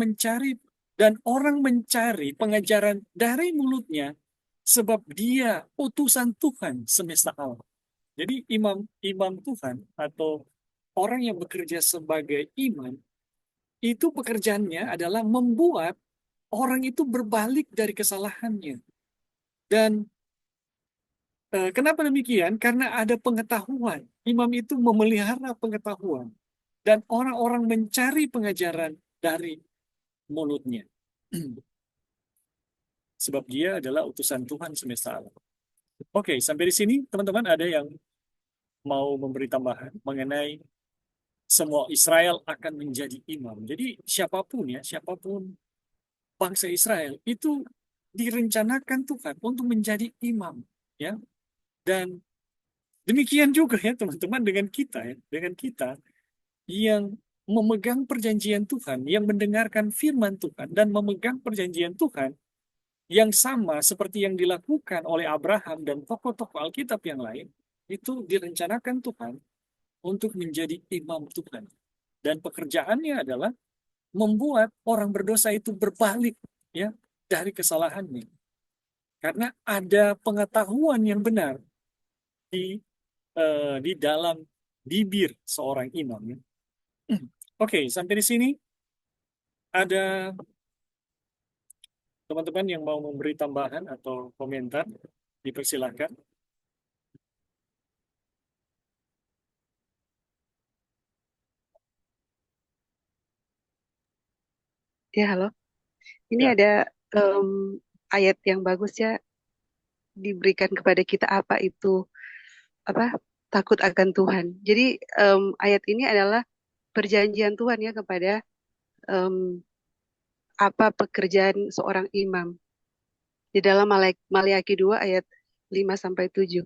orang mencari pengajaran dari mulutnya sebab dia utusan Tuhan semesta alam. Jadi imam Tuhan atau orang yang bekerja sebagai imam itu pekerjaannya adalah membuat orang itu berbalik dari kesalahannya. Dan kenapa demikian? Karena ada pengetahuan. Imam itu memelihara pengetahuan. Dan orang-orang mencari pengajaran dari mulutnya. Sebab dia adalah utusan Tuhan semesta alam. Oke, sampai di sini teman-teman ada yang mau memberi tambahan mengenai semua Israel akan menjadi imam. Jadi siapapun bangsa Israel itu direncanakan Tuhan untuk menjadi imam, ya. Dan demikian juga ya teman-teman dengan kita yang memegang perjanjian Tuhan, yang mendengarkan firman Tuhan dan memegang perjanjian Tuhan yang sama seperti yang dilakukan oleh Abraham dan tokoh-tokoh Alkitab yang lain, itu direncanakan Tuhan untuk menjadi imam Tuhan. Dan pekerjaannya adalah membuat orang berdosa itu berbalik ya dari kesalahannya. Karena ada pengetahuan yang benar di dalam bibir seorang imam. Ya. Oke, sampai di sini ada teman-teman yang mau memberi tambahan atau komentar, dipersilahkan. Ya, halo. Ini Ya, ada ayat yang bagus ya, diberikan kepada kita apa itu apa takut akan Tuhan. Jadi ayat ini adalah perjanjian Tuhan ya kepada em, apa pekerjaan seorang imam. Di dalam Maliaki 2 ayat 5 sampai 7.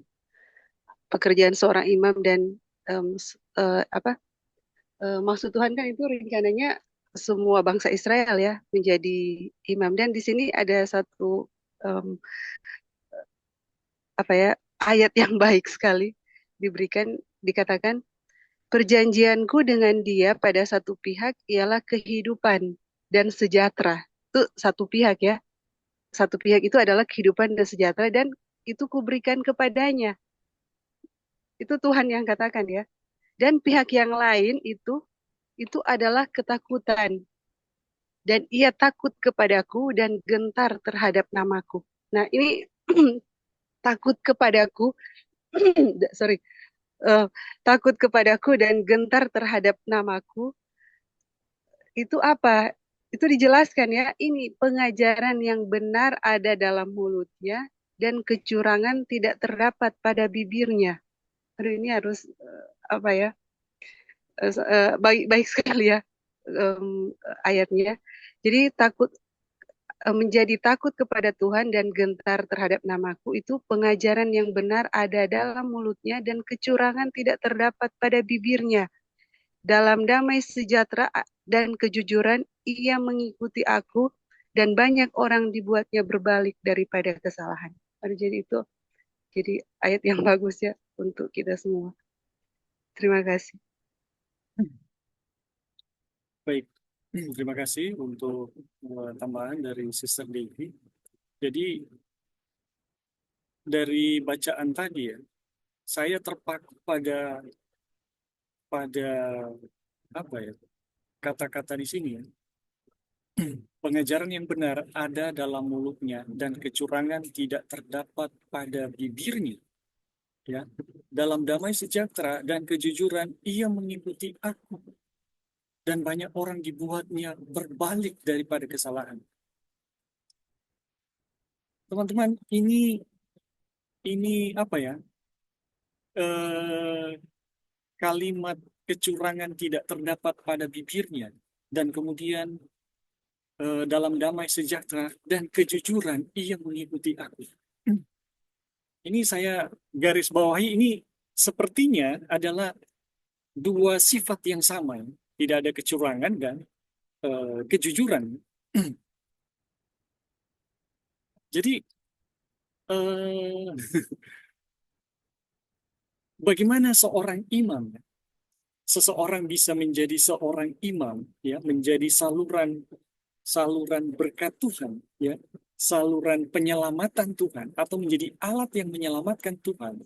Pekerjaan seorang imam dan apa maksud Tuhan kan itu rencananya semua bangsa Israel ya menjadi imam, dan di sini ada satu em, apa ya ayat yang baik sekali diberikan, dikatakan perjanjianku dengan dia pada satu pihak ialah kehidupan dan sejahtera. Itu satu pihak ya. Satu pihak itu adalah kehidupan dan sejahtera dan itu kuberikan kepadanya. Itu Tuhan yang katakan ya. Dan pihak yang lain itu adalah ketakutan. Dan ia takut kepadaku dan gentar terhadap namaku. Nah, ini takut kepadaku, sorry. eh, takut kepadaku dan gentar terhadap namaku, itu apa? Itu dijelaskan ya, ini pengajaran yang benar ada dalam mulutnya dan kecurangan tidak terdapat pada bibirnya. Aduh, ini harus apa ya? Baik baik sekali ya ayatnya. Jadi menjadi takut kepada Tuhan dan gentar terhadap namaku itu pengajaran yang benar ada dalam mulutnya dan kecurangan tidak terdapat pada bibirnya. Dalam damai sejahtera dan kejujuran ia mengikuti aku dan banyak orang dibuatnya berbalik daripada kesalahan. Aduh, jadi itu jadi ayat yang bagus ya untuk kita semua. Terima kasih. Baik, terima kasih untuk tambahan dari Sister Devi. Jadi dari bacaan tadi ya, saya terpaku pada pada apa ya, kata-kata di sini ya. Pengajaran yang benar ada dalam mulutnya dan kecurangan tidak terdapat pada bibirnya. Ya, dalam damai sejahtera dan kejujuran ia mengikuti aku dan banyak orang dibuatnya berbalik daripada kesalahan. Teman-teman, ini apa ya? Eh, Kalimat kecurangan tidak terdapat pada bibirnya dan kemudian dalam damai sejahtera dan kejujuran ia mengikuti aku. Ini saya garis bawahi, ini sepertinya adalah dua sifat yang sama. Tidak ada kecurangan dan kejujuran. Jadi eh, bagaimana seorang imam, seseorang bisa menjadi seorang imam, ya, menjadi saluran saluran berkat Tuhan, ya, saluran penyelamatan Tuhan atau menjadi alat yang menyelamatkan Tuhan.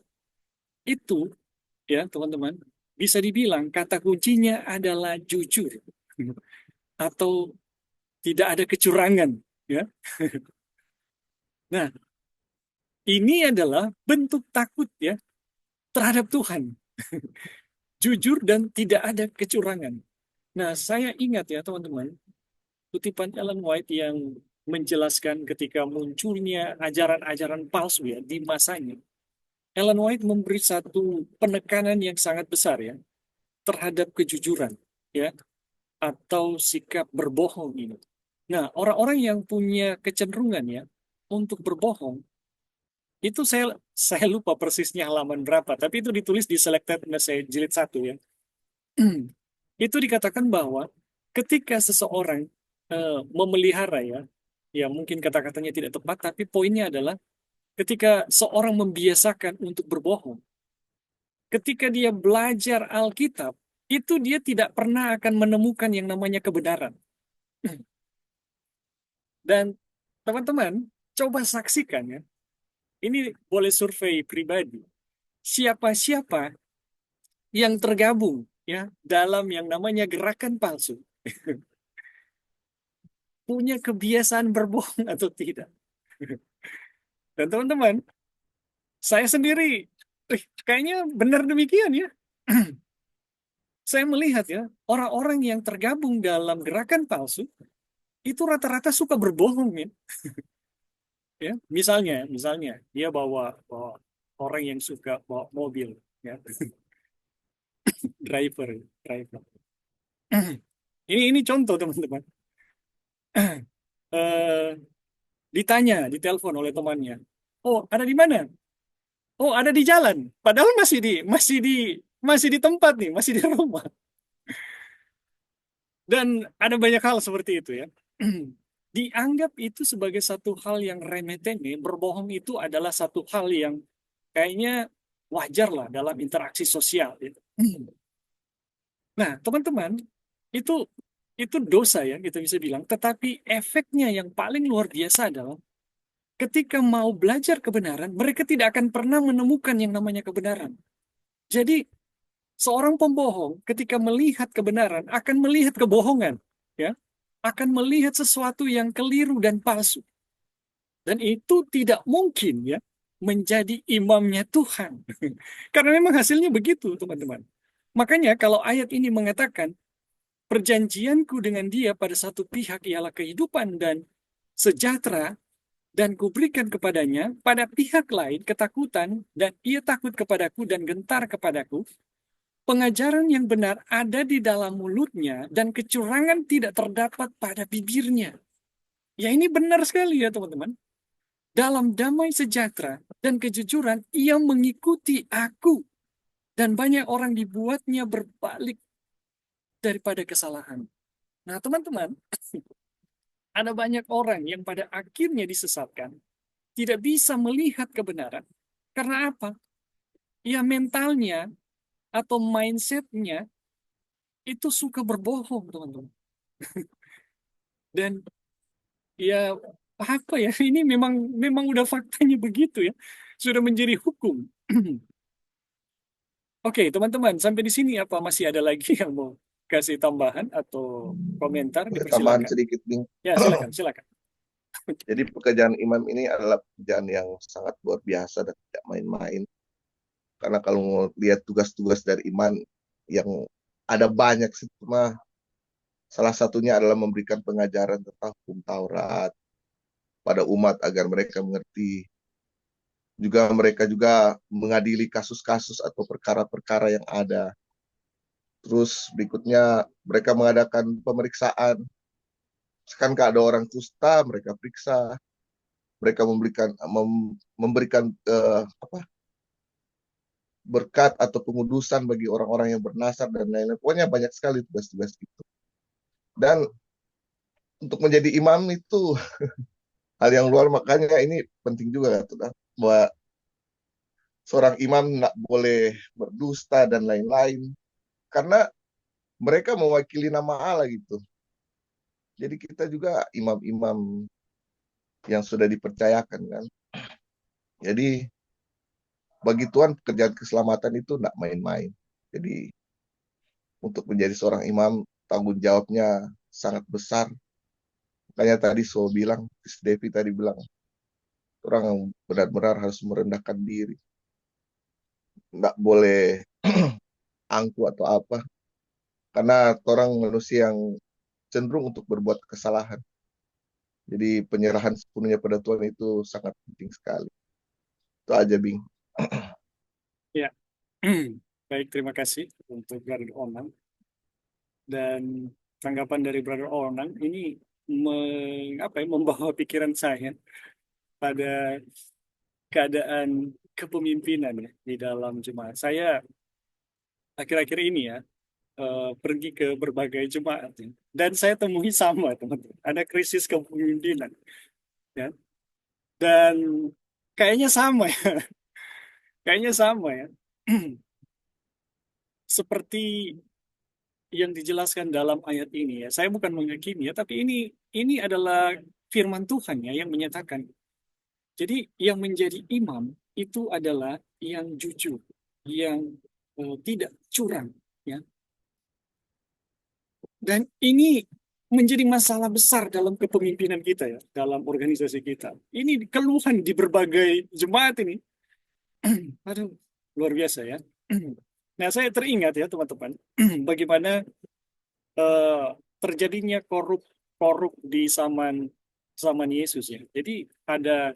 Itu, ya, teman-teman, bisa dibilang kata kuncinya adalah jujur atau tidak ada kecurangan, ya. Nah, ini adalah bentuk takut, ya, terhadap Tuhan. Jujur dan tidak ada kecurangan. Nah, saya ingat ya teman-teman, kutipan Ellen White yang menjelaskan ketika munculnya ajaran-ajaran palsu ya di masanya. Ellen White memberi satu penekanan yang sangat besar ya terhadap kejujuran ya atau sikap berbohong ini. Nah, orang-orang yang punya kecenderungan ya untuk berbohong itu saya lupa persisnya halaman berapa, tapi itu ditulis di Selected Message jilid 1 ya. Itu dikatakan bahwa ketika seseorang memelihara ya, ya mungkin kata-katanya tidak tepat, tapi poinnya adalah ketika seorang membiasakan untuk berbohong, ketika dia belajar Alkitab, itu dia tidak pernah akan menemukan yang namanya kebenaran. Dan teman-teman, coba saksikan ya, ini boleh survei pribadi. Siapa-siapa yang tergabung ya dalam yang namanya gerakan palsu punya kebiasaan berbohong atau tidak. Dan teman-teman, saya sendiri kayaknya benar demikian ya. Saya melihat ya, orang-orang yang tergabung dalam gerakan palsu itu rata-rata suka berbohong ya. Ya, misalnya dia bawa orang yang suka bawa mobil ya, driver. Ini contoh teman-teman. Eh, Ditanya, ditelepon oleh temannya. Oh, ada di mana? Oh, ada di jalan. Padahal masih di tempat nih, masih di rumah. Dan ada banyak hal seperti itu ya. Dianggap itu sebagai satu hal yang remeh-temeh, berbohong itu adalah satu hal yang kayaknya wajar lah dalam interaksi sosial. Ya. Nah, teman-teman, itu itu dosa ya kita bisa bilang. Tetapi efeknya yang paling luar biasa adalah ketika mau belajar kebenaran, mereka tidak akan pernah menemukan yang namanya kebenaran. Jadi seorang pembohong ketika melihat kebenaran akan melihat kebohongan, ya, akan melihat sesuatu yang keliru dan palsu. Dan itu tidak mungkin ya menjadi imamnya Tuhan. Karena memang hasilnya begitu, teman-teman. Makanya kalau ayat ini mengatakan, perjanjianku dengan dia pada satu pihak ialah kehidupan dan sejahtera, dan kuberikan kepadanya pada pihak lain ketakutan, dan ia takut kepadaku dan gentar kepadaku. Pengajaran yang benar ada di dalam mulutnya, dan kecurangan tidak terdapat pada bibirnya. Ya, ini benar sekali ya teman-teman. Dalam damai sejahtera dan kejujuran, ia mengikuti aku. Dan banyak orang dibuatnya berbalik daripada kesalahan. Nah teman-teman, ada banyak orang yang pada akhirnya disesatkan, tidak bisa melihat kebenaran. Karena apa? Ya mentalnya atau mindsetnya itu suka berbohong, teman-teman. Dan ya apa ya, ini memang memang udah faktanya begitu ya. Sudah menjadi hukum. Oke, teman-teman, sampai di sini apa masih ada lagi yang mau kasih tambahan atau komentar? Boleh tambahan Dipersilakan. sedikit, Bing. Ya, silakan, silakan. Jadi pekerjaan imam ini adalah pekerjaan yang sangat luar biasa dan tidak main-main. Karena kalau mau lihat tugas-tugas dari imam yang ada banyak sih, cuma salah satunya adalah memberikan pengajaran tentang hukum Taurat pada umat agar mereka mengerti. Juga mereka juga mengadili kasus-kasus atau perkara-perkara yang ada. Terus berikutnya mereka mengadakan pemeriksaan. Sekarang ada orang kusta, mereka periksa. Mereka memberikan berkat atau pengudusan bagi orang-orang yang bernasar dan lain-lain. Pokoknya banyak sekali tugas-tugas itu. Dan untuk menjadi imam itu hal yang luar, makanya ini penting juga bahwa seorang imam nggak boleh berdusta dan lain-lain karena mereka mewakili nama Allah gitu. Jadi kita juga imam-imam yang sudah dipercayakan kan. Jadi bagi Tuhan pekerjaan keselamatan itu nggak main-main. Jadi untuk menjadi seorang imam tanggung jawabnya sangat besar. Makanya tadi Devi tadi bilang, orang benar-benar harus merendahkan diri. Nggak boleh angku atau apa. Karena orang manusia yang cenderung untuk berbuat kesalahan. Jadi penyerahan sepenuhnya pada Tuhan itu sangat penting sekali. Itu aja, Bing. Ya, baik, terima kasih untuk Brother Onang. Dan tanggapan dari Brother Onang ini membawa pikiran saya pada keadaan kepemimpinan ya, di dalam jemaat. Saya akhir-akhir ini ya pergi ke berbagai jemaat ya, dan saya temui sama teman-teman. Ada krisis kepemimpinan ya, dan kayaknya sama ya, kayaknya sama ya. Seperti yang dijelaskan dalam ayat ini ya. Saya bukan menghakimi ya, tapi ini adalah firman Tuhan ya yang menyatakan. Jadi yang menjadi imam itu adalah yang jujur, yang tidak curang ya. Dan ini menjadi masalah besar dalam kepemimpinan kita ya, dalam organisasi kita. Ini keluhan di berbagai jemaat ini. Aduh, luar biasa ya. Nah, saya teringat ya teman-teman, bagaimana eh, terjadinya korup di zaman zaman Yesus ya. Jadi ada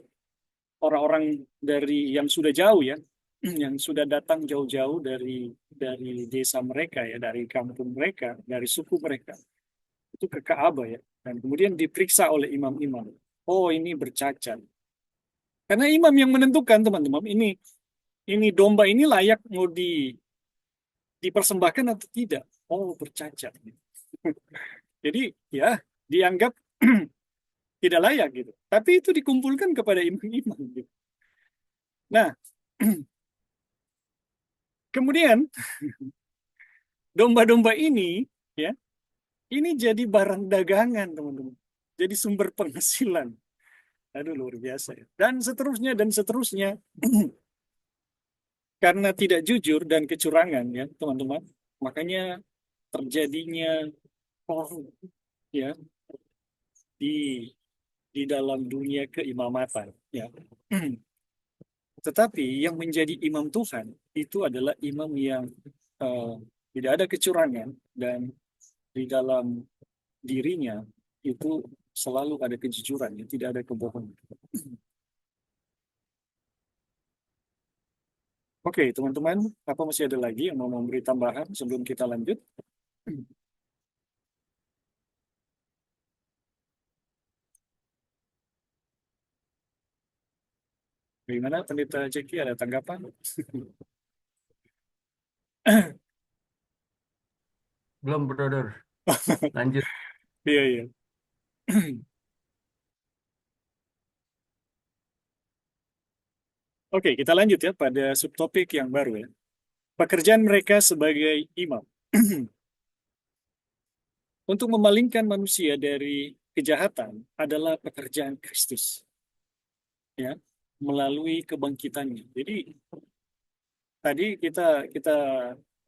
orang-orang dari yang sudah jauh ya, yang sudah datang jauh-jauh dari desa mereka ya, dari kampung mereka, dari suku mereka itu ke Ka'bah ya, dan kemudian diperiksa oleh imam-imam. Oh, ini bercacat. Karena imam yang menentukan teman-teman, ini domba ini layak mau dipersembahkan atau tidak. Oh, bercacat. Jadi ya dianggap tidak layak gitu. Tapi itu dikumpulkan kepada imam-imam gitu. Nah, kemudian domba-domba ini ya, ini jadi barang dagangan teman-teman. Jadi sumber penghasilan. Aduh, luar biasa ya. Dan seterusnya dan seterusnya. Karena tidak jujur dan kecurangan ya teman-teman. Makanya terjadinya korup ya di di dalam dunia keimamatan ya. Tetapi yang menjadi imam Tuhan itu adalah imam yang eh, tidak ada kecurangan dan di dalam dirinya itu selalu ada kejujuran, ya, tidak ada kebohongan. Oke, teman-teman, apa masih ada lagi yang mau memberi tambahan sebelum kita lanjut? Bagaimana, Pendeta Jeki, ada tanggapan? Belum, brother. Lanjut. Iya, iya. Oke, kita lanjut ya pada subtopik yang baru ya. Pekerjaan mereka sebagai imam. Untuk memalingkan manusia dari kejahatan adalah pekerjaan Kristus. Ya, melalui kebangkitannya. Jadi tadi kita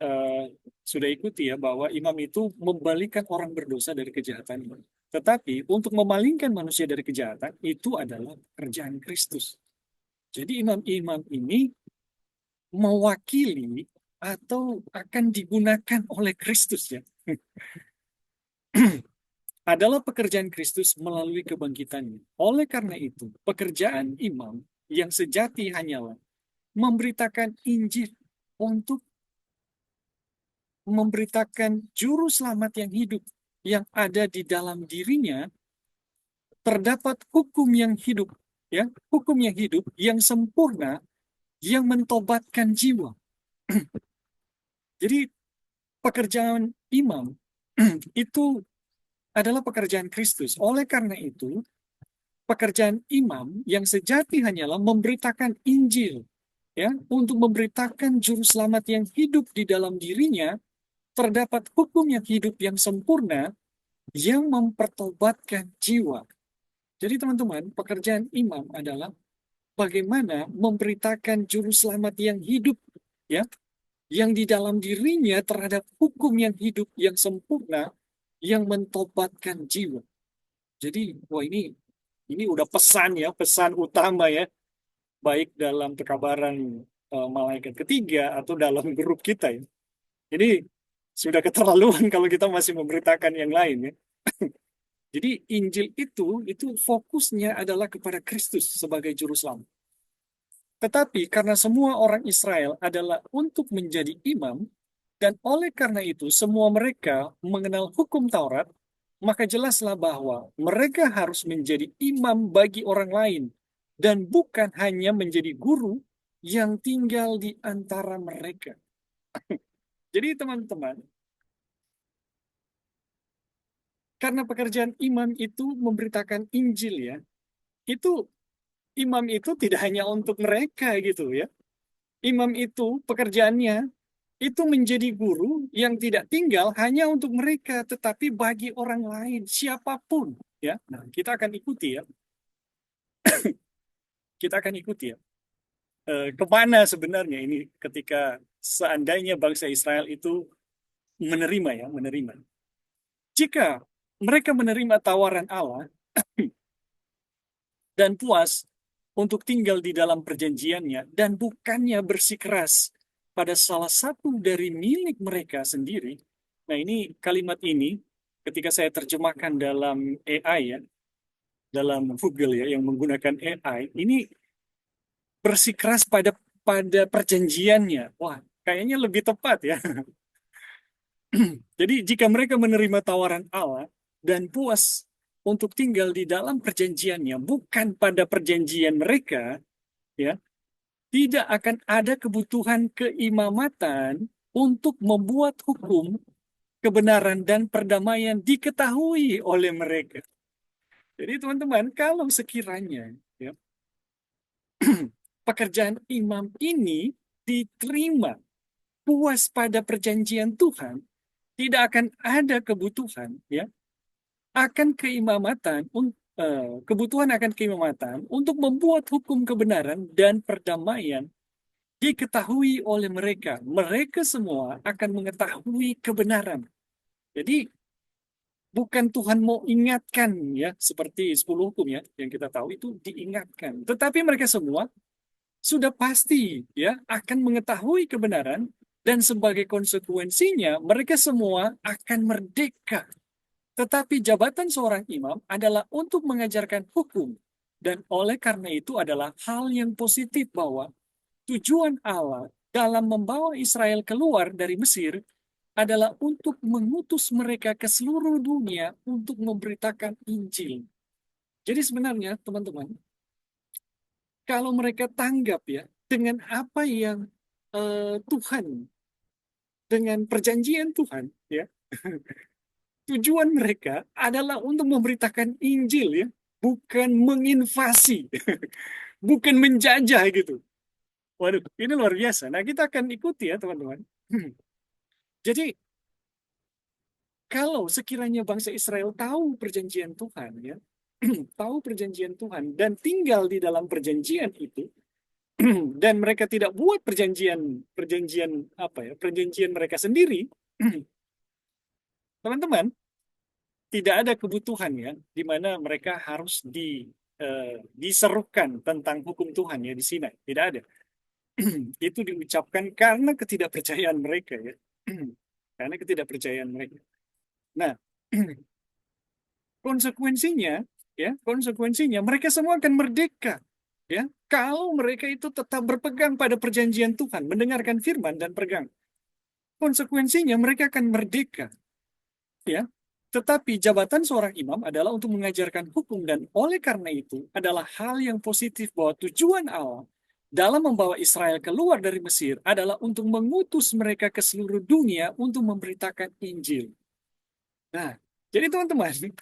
eh, sudah ikuti ya bahwa imam itu membalikkan orang berdosa dari kejahatan. Tetapi untuk memalingkan manusia dari kejahatan itu adalah pekerjaan Kristus. Jadi imam-imam ini mewakili atau akan digunakan oleh Kristus ya. Adalah pekerjaan Kristus melalui kebangkitannya. Oleh karena itu, pekerjaan imam yang sejati hanyalah memberitakan Injil untuk memberitakan juru selamat yang hidup yang ada di dalam dirinya terdapat hukum yang hidup ya, hukum yang hidup yang sempurna yang mentobatkan jiwa. Jadi pekerjaan imam itu adalah pekerjaan Kristus. Oleh karena itu, pekerjaan imam yang sejati hanyalah memberitakan Injil ya, untuk memberitakan juru selamat yang hidup di dalam dirinya terdapat hukum yang hidup yang sempurna yang mempertobatkan jiwa. Jadi teman-teman, pekerjaan imam adalah bagaimana memberitakan juru selamat yang hidup ya, yang di dalam dirinya terhadap hukum yang hidup yang sempurna yang mentobatkan jiwa. Jadi, wah ini udah pesan ya, pesan utama ya, baik dalam pekabaran malaikat ketiga atau dalam grup kita ya. Ini sudah keterlaluan kalau kita masih memberitakan yang lain ya. Jadi Injil itu fokusnya adalah kepada Kristus sebagai juru selamat. Tetapi karena semua orang Israel adalah untuk menjadi imam, dan oleh karena itu semua mereka mengenal hukum Taurat, maka jelaslah bahwa mereka harus menjadi imam bagi orang lain, dan bukan hanya menjadi guru yang tinggal di antara mereka. Jadi teman-teman, karena pekerjaan imam itu memberitakan Injil ya, itu imam itu tidak hanya untuk mereka gitu ya. Imam itu pekerjaannya itu menjadi guru yang tidak tinggal hanya untuk mereka, tetapi bagi orang lain, siapapun ya. Nah, kita akan ikuti ya. Kita akan ikuti ya. Kemana sebenarnya ini ketika seandainya bangsa Israel itu menerima ya, menerima. Jika mereka menerima tawaran Allah dan puas untuk tinggal di dalam perjanjiannya dan bukannya bersikeras pada salah satu dari milik mereka sendiri. Nah, ini kalimat ini ketika saya terjemahkan dalam AI ya, dalam Google ya yang menggunakan AI, ini bersikeras pada perjanjiannya. Wah, kayaknya lebih tepat ya. Jadi jika mereka menerima tawaran Allah dan puas untuk tinggal di dalam perjanjiannya, bukan pada perjanjian mereka, ya, tidak akan ada kebutuhan keimamatan untuk membuat hukum, kebenaran, dan perdamaian diketahui oleh mereka. Jadi teman-teman, kalau sekiranya ya, pekerjaan imam ini diterima puas pada perjanjian Tuhan, tidak akan ada kebutuhan ya akan keimamatan, kebutuhan akan keimamatan untuk membuat hukum kebenaran dan perdamaian diketahui oleh mereka. Mereka semua akan mengetahui kebenaran. Jadi bukan Tuhan mau ingatkan ya, seperti 10 hukum ya, yang kita tahu itu diingatkan. Tetapi mereka semua sudah pasti ya akan mengetahui kebenaran, dan sebagai konsekuensinya mereka semua akan merdeka. Tetapi jabatan seorang imam adalah untuk mengajarkan hukum, dan oleh karena itu adalah hal yang positif bahwa tujuan Allah dalam membawa Israel keluar dari Mesir adalah untuk mengutus mereka ke seluruh dunia untuk memberitakan Injil. Jadi sebenarnya teman-teman, kalau mereka tanggap ya dengan apa yang Tuhan, dengan perjanjian Tuhan ya, tujuan mereka adalah untuk memberitakan Injil ya, bukan menginvasi, bukan menjajah gitu. Waduh, ini luar biasa. Nah, kita akan ikuti ya teman-teman. Jadi kalau sekiranya bangsa Israel tahu perjanjian Tuhan ya, tahu perjanjian Tuhan dan tinggal di dalam perjanjian itu, dan mereka tidak buat perjanjian mereka sendiri, teman-teman, tidak ada kebutuhan ya di mana mereka harus diserukan tentang hukum Tuhan ya di Sinai. Tidak ada. Itu diucapkan karena ketidakpercayaan mereka ya. Karena ketidakpercayaan mereka. Nah, konsekuensinya mereka semua akan merdeka ya kalau mereka itu tetap berpegang pada perjanjian Tuhan, mendengarkan firman dan pegang. Konsekuensinya mereka akan merdeka ya. Tetapi jabatan seorang imam adalah untuk mengajarkan hukum, dan oleh karena itu adalah hal yang positif bahwa tujuan Allah dalam membawa Israel keluar dari Mesir adalah untuk mengutus mereka ke seluruh dunia untuk memberitakan Injil. Nah, jadi teman-teman,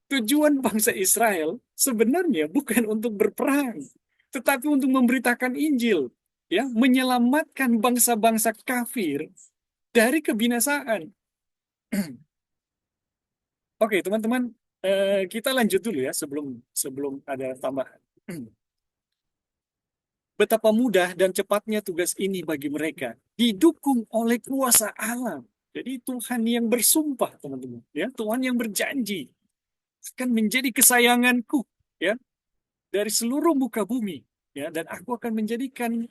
tujuan bangsa Israel sebenarnya bukan untuk berperang, tetapi untuk memberitakan Injil, ya, menyelamatkan bangsa-bangsa kafir dari kebinasaan. Oke, teman-teman, kita lanjut dulu ya sebelum ada tambahan. Betapa mudah dan cepatnya tugas ini bagi mereka, didukung oleh kuasa Allah. Jadi Tuhan yang bersumpah, teman-teman, ya, Tuhan yang berjanji akan menjadi kesayanganku, ya, dari seluruh muka bumi, ya, dan aku akan menjadikan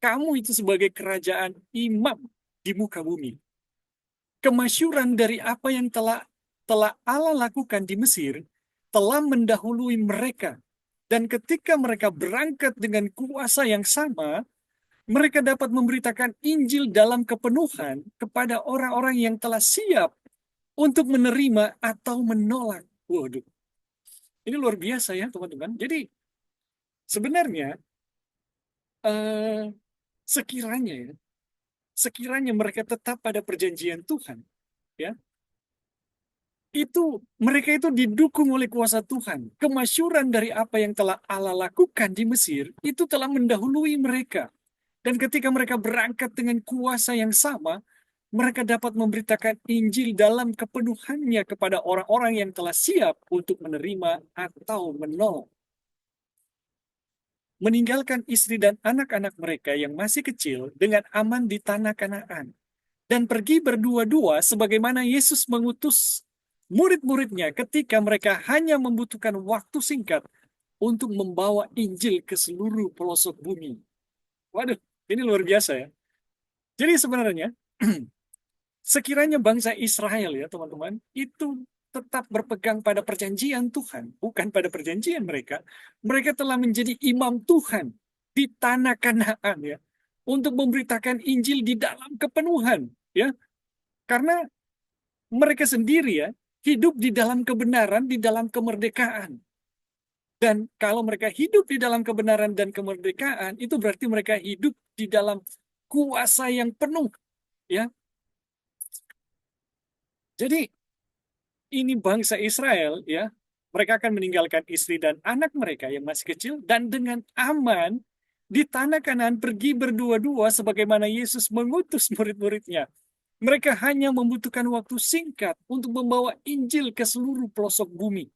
kamu itu sebagai kerajaan imam di muka bumi. Kemasyuran dari apa yang telah Allah lakukan di Mesir telah mendahului mereka. Dan ketika mereka berangkat dengan kuasa yang sama, mereka dapat memberitakan Injil dalam kepenuhan kepada orang-orang yang telah siap untuk menerima atau menolak. Waduh, ini luar biasa ya teman-teman. Jadi sebenarnya sekiranya mereka tetap pada perjanjian Tuhan, ya, mereka itu didukung oleh kuasa Tuhan. Kemasyuran dari apa yang telah Allah lakukan di Mesir itu telah mendahului mereka. Dan ketika mereka berangkat dengan kuasa yang sama, mereka dapat memberitakan Injil dalam kepenuhannya kepada orang-orang yang telah siap untuk menerima atau menolak. Meninggalkan istri dan anak-anak mereka yang masih kecil dengan aman di tanah Kanaan, dan pergi berdua-dua sebagaimana Yesus mengutus murid-muridnya ketika mereka hanya membutuhkan waktu singkat untuk membawa Injil ke seluruh pelosok bumi. Waduh, ini luar biasa ya. Jadi sebenarnya, sekiranya bangsa Israel ya teman-teman, itu tetap berpegang pada perjanjian Tuhan, bukan pada perjanjian mereka. Mereka telah menjadi imam Tuhan di tanah Kanaan ya, untuk memberitakan Injil di dalam kepenuhan ya. Karena mereka sendiri ya hidup di dalam kebenaran, di dalam kemerdekaan. Dan kalau mereka hidup di dalam kebenaran dan kemerdekaan, itu berarti mereka hidup di dalam kuasa yang penuh ya. Jadi ini bangsa Israel ya, mereka akan meninggalkan istri dan anak mereka yang masih kecil dan dengan aman di tanah Kanaan pergi berdua-dua sebagaimana Yesus mengutus murid-muridnya. Mereka hanya membutuhkan waktu singkat untuk membawa Injil ke seluruh pelosok bumi.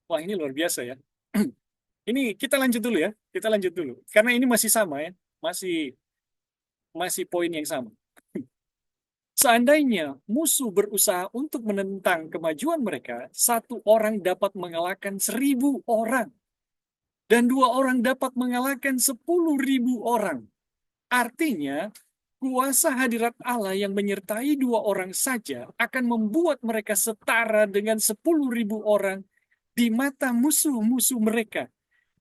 Wah, ini luar biasa ya. Ini kita lanjut dulu ya. Kita lanjut dulu. Karena ini masih sama ya. Masih poin yang sama. Seandainya musuh berusaha untuk menentang kemajuan mereka, satu orang dapat mengalahkan 1000 orang. Dan 2 orang dapat mengalahkan 10.000 orang. Artinya, kuasa hadirat Allah yang menyertai 2 orang saja akan membuat mereka setara dengan 10.000 orang di mata musuh-musuh mereka.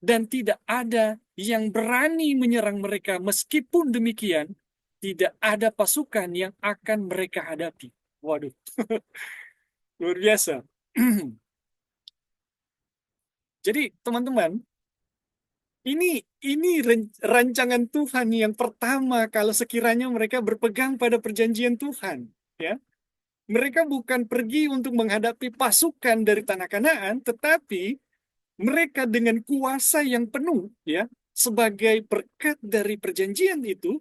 Dan tidak ada yang berani menyerang mereka. Meskipun demikian, tidak ada pasukan yang akan mereka hadapi. Waduh, luar biasa. Jadi, teman-teman, ini rancangan Tuhan yang pertama kalau sekiranya mereka berpegang pada perjanjian Tuhan, ya. Mereka bukan pergi untuk menghadapi pasukan dari tanah Kanaan, tetapi mereka dengan kuasa yang penuh, ya, sebagai berkat dari perjanjian itu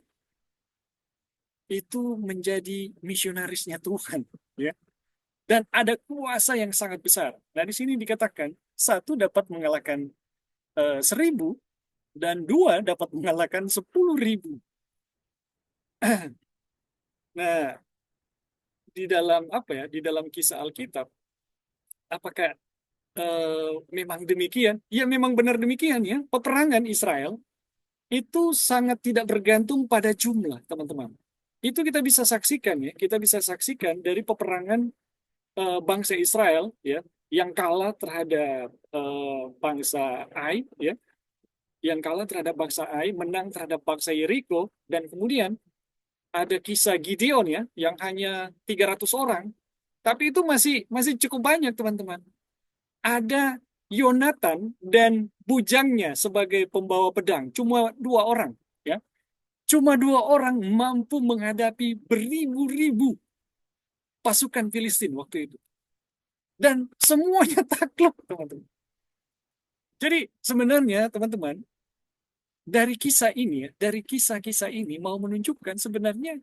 menjadi misionarisnya Tuhan, ya. Dan ada kuasa yang sangat besar. Nah, di sini dikatakan 1 dapat mengalahkan 1.000 dan 2 dapat mengalahkan 10.000. Nah, di dalam di dalam kisah Alkitab, apakah memang demikian? Ya, memang benar demikian, ya. Peperangan Israel itu sangat tidak bergantung pada jumlah, teman-teman. Itu kita bisa saksikan, ya. Kita bisa saksikan dari peperangan bangsa Israel, ya, yang kalah terhadap bangsa Ai, ya, yang kalah terhadap bangsa Ai, menang terhadap bangsa Yeriko, dan kemudian ada kisah Gideon, ya, yang hanya 300 orang. Tapi itu masih cukup banyak, teman-teman. Ada Yonatan dan bujangnya sebagai pembawa pedang, cuma 2 orang, ya. Cuma 2 orang mampu menghadapi beribu-ribu pasukan Filistin waktu itu. Dan semuanya takluk, teman-teman. Jadi sebenarnya, teman-teman, dari kisah ini, dari kisah-kisah ini mau menunjukkan sebenarnya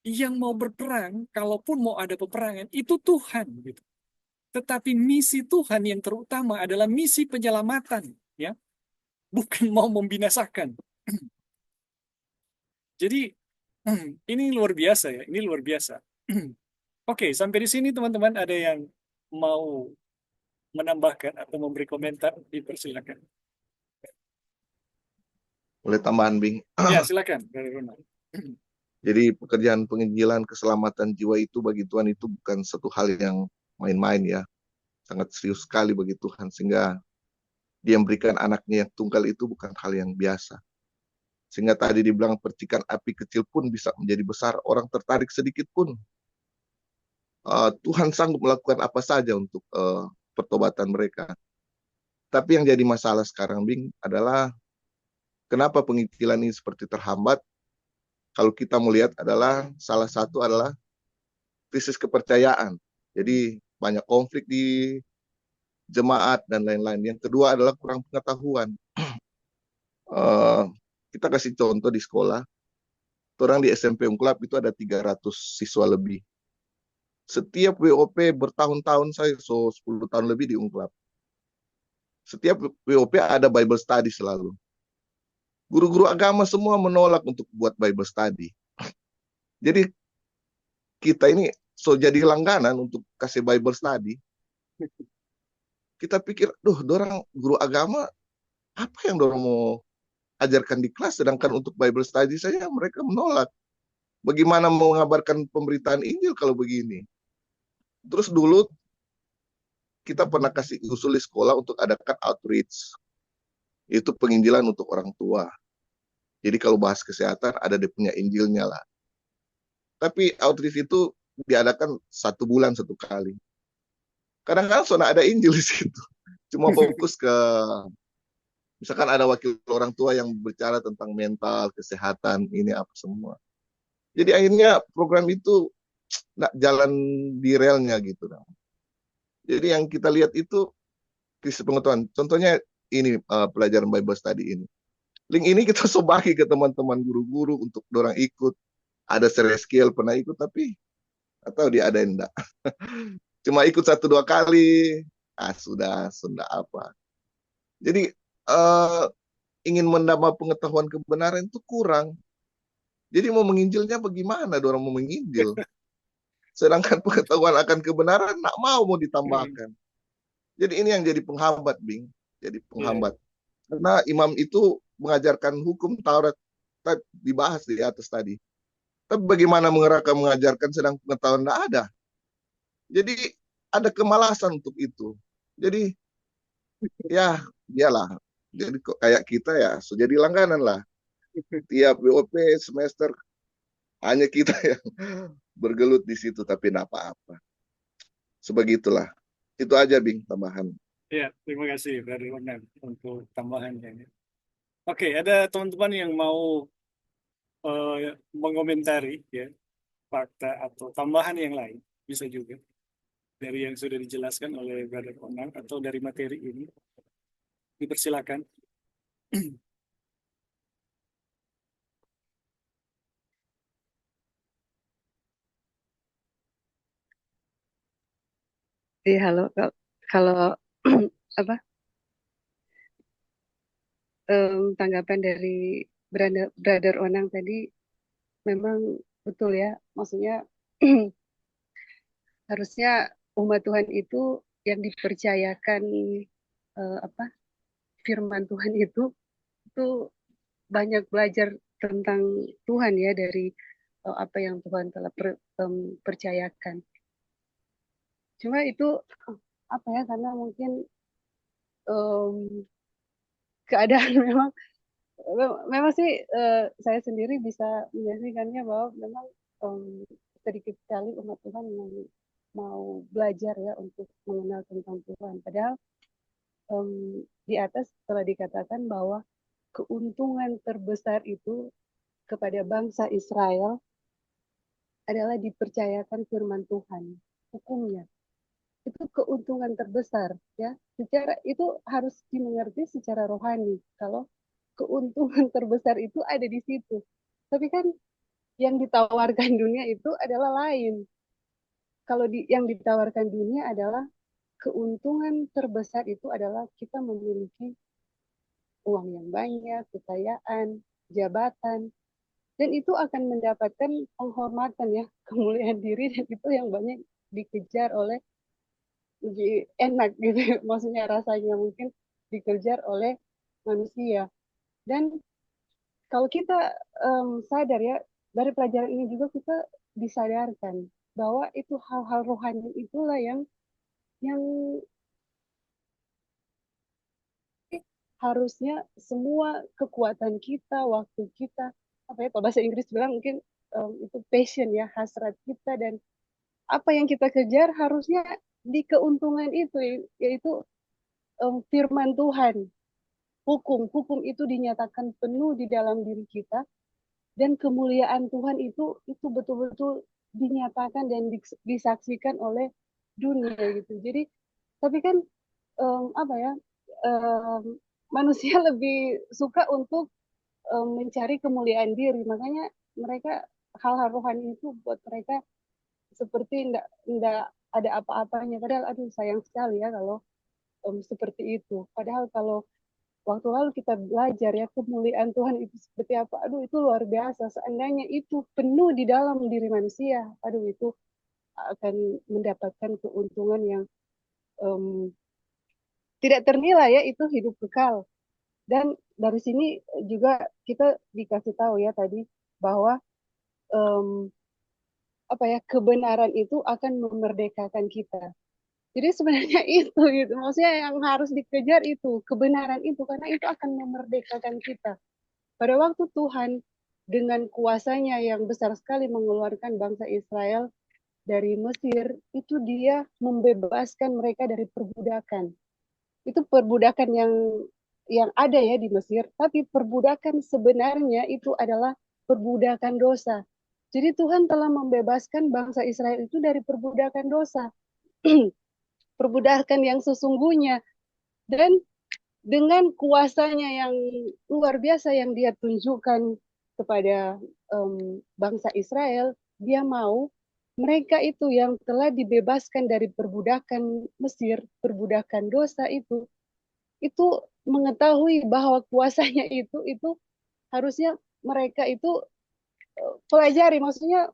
yang mau berperang, kalaupun mau ada peperangan, itu Tuhan, gitu. Tetapi misi Tuhan yang terutama adalah misi penyelamatan, ya, bukan mau membinasakan. Jadi ini luar biasa, ya, ini luar biasa. Oke, sampai di sini teman-teman ada yang mau menambahkan atau memberi komentar, dipersilakan. Boleh tambahan, Bing? Ya, silakan dari Ronald. Jadi pekerjaan penginjilan keselamatan jiwa itu bagi Tuhan itu bukan satu hal yang main-main, ya. Sangat serius sekali bagi Tuhan, sehingga Dia memberikan anaknya yang tunggal itu bukan hal yang biasa. Sehingga tadi dibilang percikan api kecil pun bisa menjadi besar, orang tertarik sedikit pun. Tuhan sanggup melakukan apa saja untuk pertobatan mereka. Tapi yang jadi masalah sekarang, Bing, adalah kenapa penginjilan ini seperti terhambat. Kalau kita melihat adalah salah satu adalah krisis kepercayaan. Jadi banyak konflik di jemaat dan lain-lain. Yang kedua adalah kurang pengetahuan. Kita kasih contoh di sekolah. Orang di SMP Ungklap itu ada 300 siswa lebih. Setiap WOP bertahun-tahun, saya 10 tahun lebih di Ungklap. Setiap WOP ada Bible study selalu. Guru-guru agama semua menolak untuk buat Bible study. Jadi kita ini jadi langganan untuk kasih Bible study. Kita pikir, dorang guru agama, apa yang dorang mau ajarkan di kelas, sedangkan untuk Bible study saja mereka menolak. Bagaimana mau mengabarkan pemberitaan Injil kalau begini? Terus dulu kita pernah kasih usul di sekolah untuk adakan outreach. Itu penginjilan untuk orang tua. Jadi kalau bahas kesehatan ada dia punya Injilnya lah. Tapi outreach itu diadakan 1 bulan 1 kali. Kadang-kadang sudah ada Injil di situ. Cuma fokus ke, misalkan ada wakil orang tua yang bicara tentang mental, kesehatan, ini apa semua. Jadi akhirnya program itu nggak jalan di relnya gitu. Jadi yang kita lihat itu krisis pengetahuan. Contohnya ini pelajaran Bible study ini. Link ini kita sobaki ke teman-teman guru-guru untuk dorang ikut. Ada Sereskiel pernah ikut, tapi atau dia ada enggak. Cuma ikut 1-2 kali. Sudah apa. Jadi ingin menambah pengetahuan kebenaran itu kurang. Jadi mau menginjilnya bagaimana dorang mau menginjil? Sedangkan pengetahuan akan kebenaran mau ditambahkan. Jadi ini yang jadi penghambat, Bing. jadi Iya, penghambat. Karena imam itu mengajarkan hukum Taurat dibahas di atas tadi. Tapi bagaimana mengajarkan sedang pengetahuan tidak ada. Jadi ada kemalasan untuk itu. Jadi ya dialah. Jadi kok kayak kita ya, so jadi langganan lah. Tiap BOP semester hanya kita yang bergelut di situ, tapi tidak apa-apa. Sebegitulah. Itu aja, Bing, tambahan. iya, terima kasih Brother Onan untuk tambahannya. Oke, ada teman-teman yang mau mengomentari ya fakta atau tambahan yang lain, bisa juga dari yang sudah dijelaskan oleh Brother Onan atau dari materi ini, dipersilakan. Iya, halo. Kalau apa tanggapan dari Brother Onang tadi memang betul ya. Maksudnya harusnya umat Tuhan itu yang dipercayakan apa firman Tuhan itu banyak belajar tentang Tuhan ya dari apa yang Tuhan telah percayakan. Cuma itu apa ya karena mungkin em, keadaan memang sih saya sendiri bisa menyaksikannya bahwa memang em, sedikit sekali umat Tuhan yang mau belajar ya untuk mengenal tentang Tuhan. Padahal em, di atas telah dikatakan bahwa keuntungan terbesar itu kepada bangsa Israel adalah dipercayakan firman Tuhan, hukumnya. Itu keuntungan terbesar ya. Secara itu harus dimengerti secara rohani. Kalau keuntungan terbesar itu ada di situ. Tapi kan yang ditawarkan dunia itu adalah lain. Kalau yang ditawarkan dunia adalah keuntungan terbesar itu adalah kita memiliki uang yang banyak, kekayaan, jabatan, dan itu akan mendapatkan penghormatan ya, kemuliaan diri dan itu yang banyak dikejar oleh enak gitu, maksudnya rasanya mungkin dikejar oleh manusia. Dan kalau kita sadar ya dari pelajaran ini juga kita disadarkan bahwa itu hal-hal rohani itulah yang harusnya semua kekuatan kita, waktu kita, apa ya kalau bahasa Inggris bilang mungkin itu passion ya, hasrat kita dan apa yang kita kejar harusnya di keuntungan itu yaitu firman Tuhan, hukum itu dinyatakan penuh di dalam diri kita dan kemuliaan Tuhan itu betul-betul dinyatakan dan disaksikan oleh dunia gitu. Jadi tapi kan apa ya manusia lebih suka untuk mencari kemuliaan diri, makanya mereka hal-hal rohani itu buat mereka seperti enggak ada apa-apanya. Padahal aduh sayang sekali ya kalau seperti itu. Padahal kalau waktu lalu kita belajar ya kemuliaan Tuhan itu seperti apa. Aduh itu luar biasa. Seandainya itu penuh di dalam diri manusia, aduh itu akan mendapatkan keuntungan yang um, tidak ternilai ya, itu hidup kekal. Dan dari sini juga kita dikasih tahu ya tadi bahwa um, apa ya kebenaran itu akan memerdekakan kita. Jadi sebenarnya itu gitu. Maksudnya yang harus dikejar itu kebenaran itu karena itu akan memerdekakan kita. Pada waktu Tuhan dengan kuasanya yang besar sekali mengeluarkan bangsa Israel dari Mesir, itu dia membebaskan mereka dari perbudakan. Itu perbudakan yang ada ya di Mesir, tapi perbudakan sebenarnya itu adalah perbudakan dosa. Jadi Tuhan telah membebaskan bangsa Israel itu dari perbudakan dosa, perbudakan yang sesungguhnya. Dan dengan kuasanya yang luar biasa yang dia tunjukkan kepada bangsa Israel, dia mau mereka itu yang telah dibebaskan dari perbudakan Mesir, perbudakan dosa itu mengetahui bahwa kuasanya itu harusnya mereka itu pelajari, maksudnya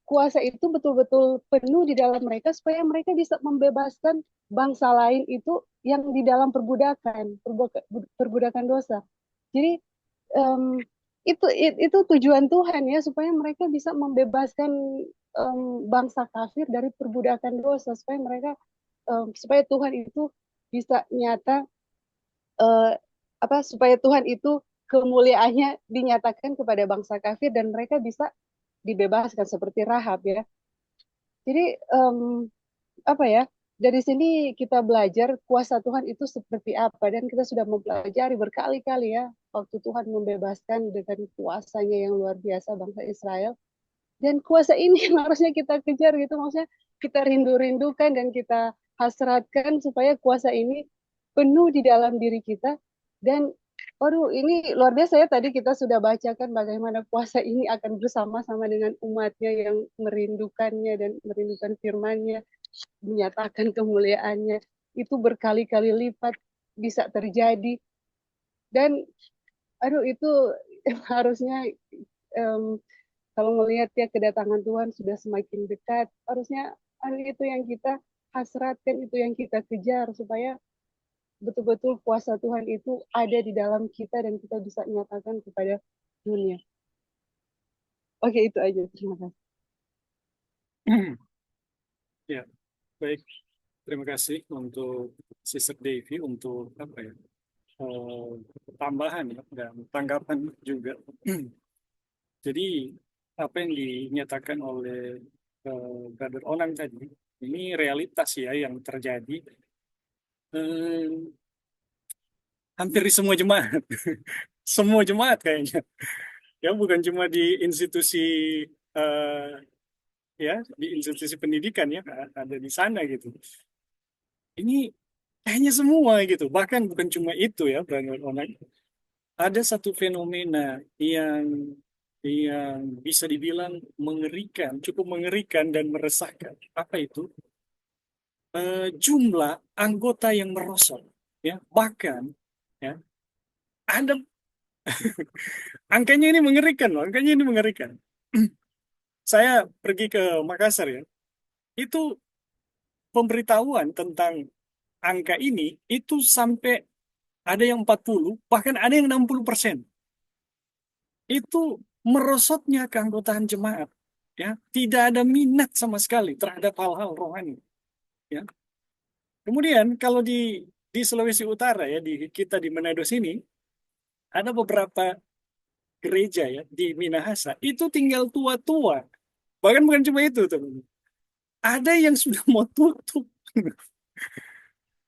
kuasa itu betul-betul penuh di dalam mereka supaya mereka bisa membebaskan bangsa lain itu yang di dalam perbudakan dosa. Jadi em, itu tujuan Tuhan ya, supaya mereka bisa membebaskan bangsa kafir dari perbudakan dosa, supaya mereka supaya Tuhan itu bisa nyata, eh, supaya Tuhan itu kemuliaannya dinyatakan kepada bangsa kafir dan mereka bisa dibebaskan seperti Rahab ya. Jadi apa ya? Dari sini kita belajar kuasa Tuhan itu seperti apa, dan kita sudah mempelajari berkali-kali ya waktu Tuhan membebaskan dengan kuasanya yang luar biasa bangsa Israel. Dan kuasa ini yang harusnya kita kejar gitu, maksudnya kita rindu-rindukan dan kita hasratkan supaya kuasa ini penuh di dalam diri kita. Dan waduh, ini luar biasa ya, tadi kita sudah bacakan bagaimana kuasa ini akan bersama-sama dengan umatnya yang merindukannya dan merindukan firman-Nya, menyatakan kemuliaannya. Itu berkali-kali lipat bisa terjadi. Dan aduh, itu harusnya em, kalau melihat ya kedatangan Tuhan sudah semakin dekat, harusnya hal itu yang kita hasratkan, itu yang kita kejar, supaya betul-betul kuasa Tuhan itu ada di dalam kita dan kita bisa nyatakan kepada dunia. Oke, itu aja. Terima kasih. Ya, baik. Terima kasih untuk Sister Devi untuk apa ya, eh, tambahan ya, dan tanggapan juga. Jadi apa yang dinyatakan oleh Brother Onang tadi, ini realitas ya yang terjadi eh, hampir di semua jemaat. Semua jemaat kayaknya. Ya bukan cuma di institusi eh, ya di institusi pendidikan ya, ada di sana gitu. Ini kayaknya semua gitu. Bahkan bukan cuma itu ya, Brother Onang. Ada satu fenomena yang bisa dibilang mengerikan, cukup mengerikan dan meresahkan. Apa itu? Jumlah anggota yang merosot, ya bahkan ya ada angkanya ini mengerikan loh, angkanya ini mengerikan. Saya pergi ke Makassar ya, itu pemberitahuan tentang angka ini itu sampai ada yang 40, bahkan ada yang 60%. Itu merosotnya keanggotaan jemaat, ya tidak ada minat sama sekali terhadap hal-hal rohani, ya. Kemudian kalau di Sulawesi Utara ya, di kita di Manado sini ada beberapa gereja ya di Minahasa itu tinggal tua-tua, bahkan bukan cuma itu teman, ada yang sudah mau tutup.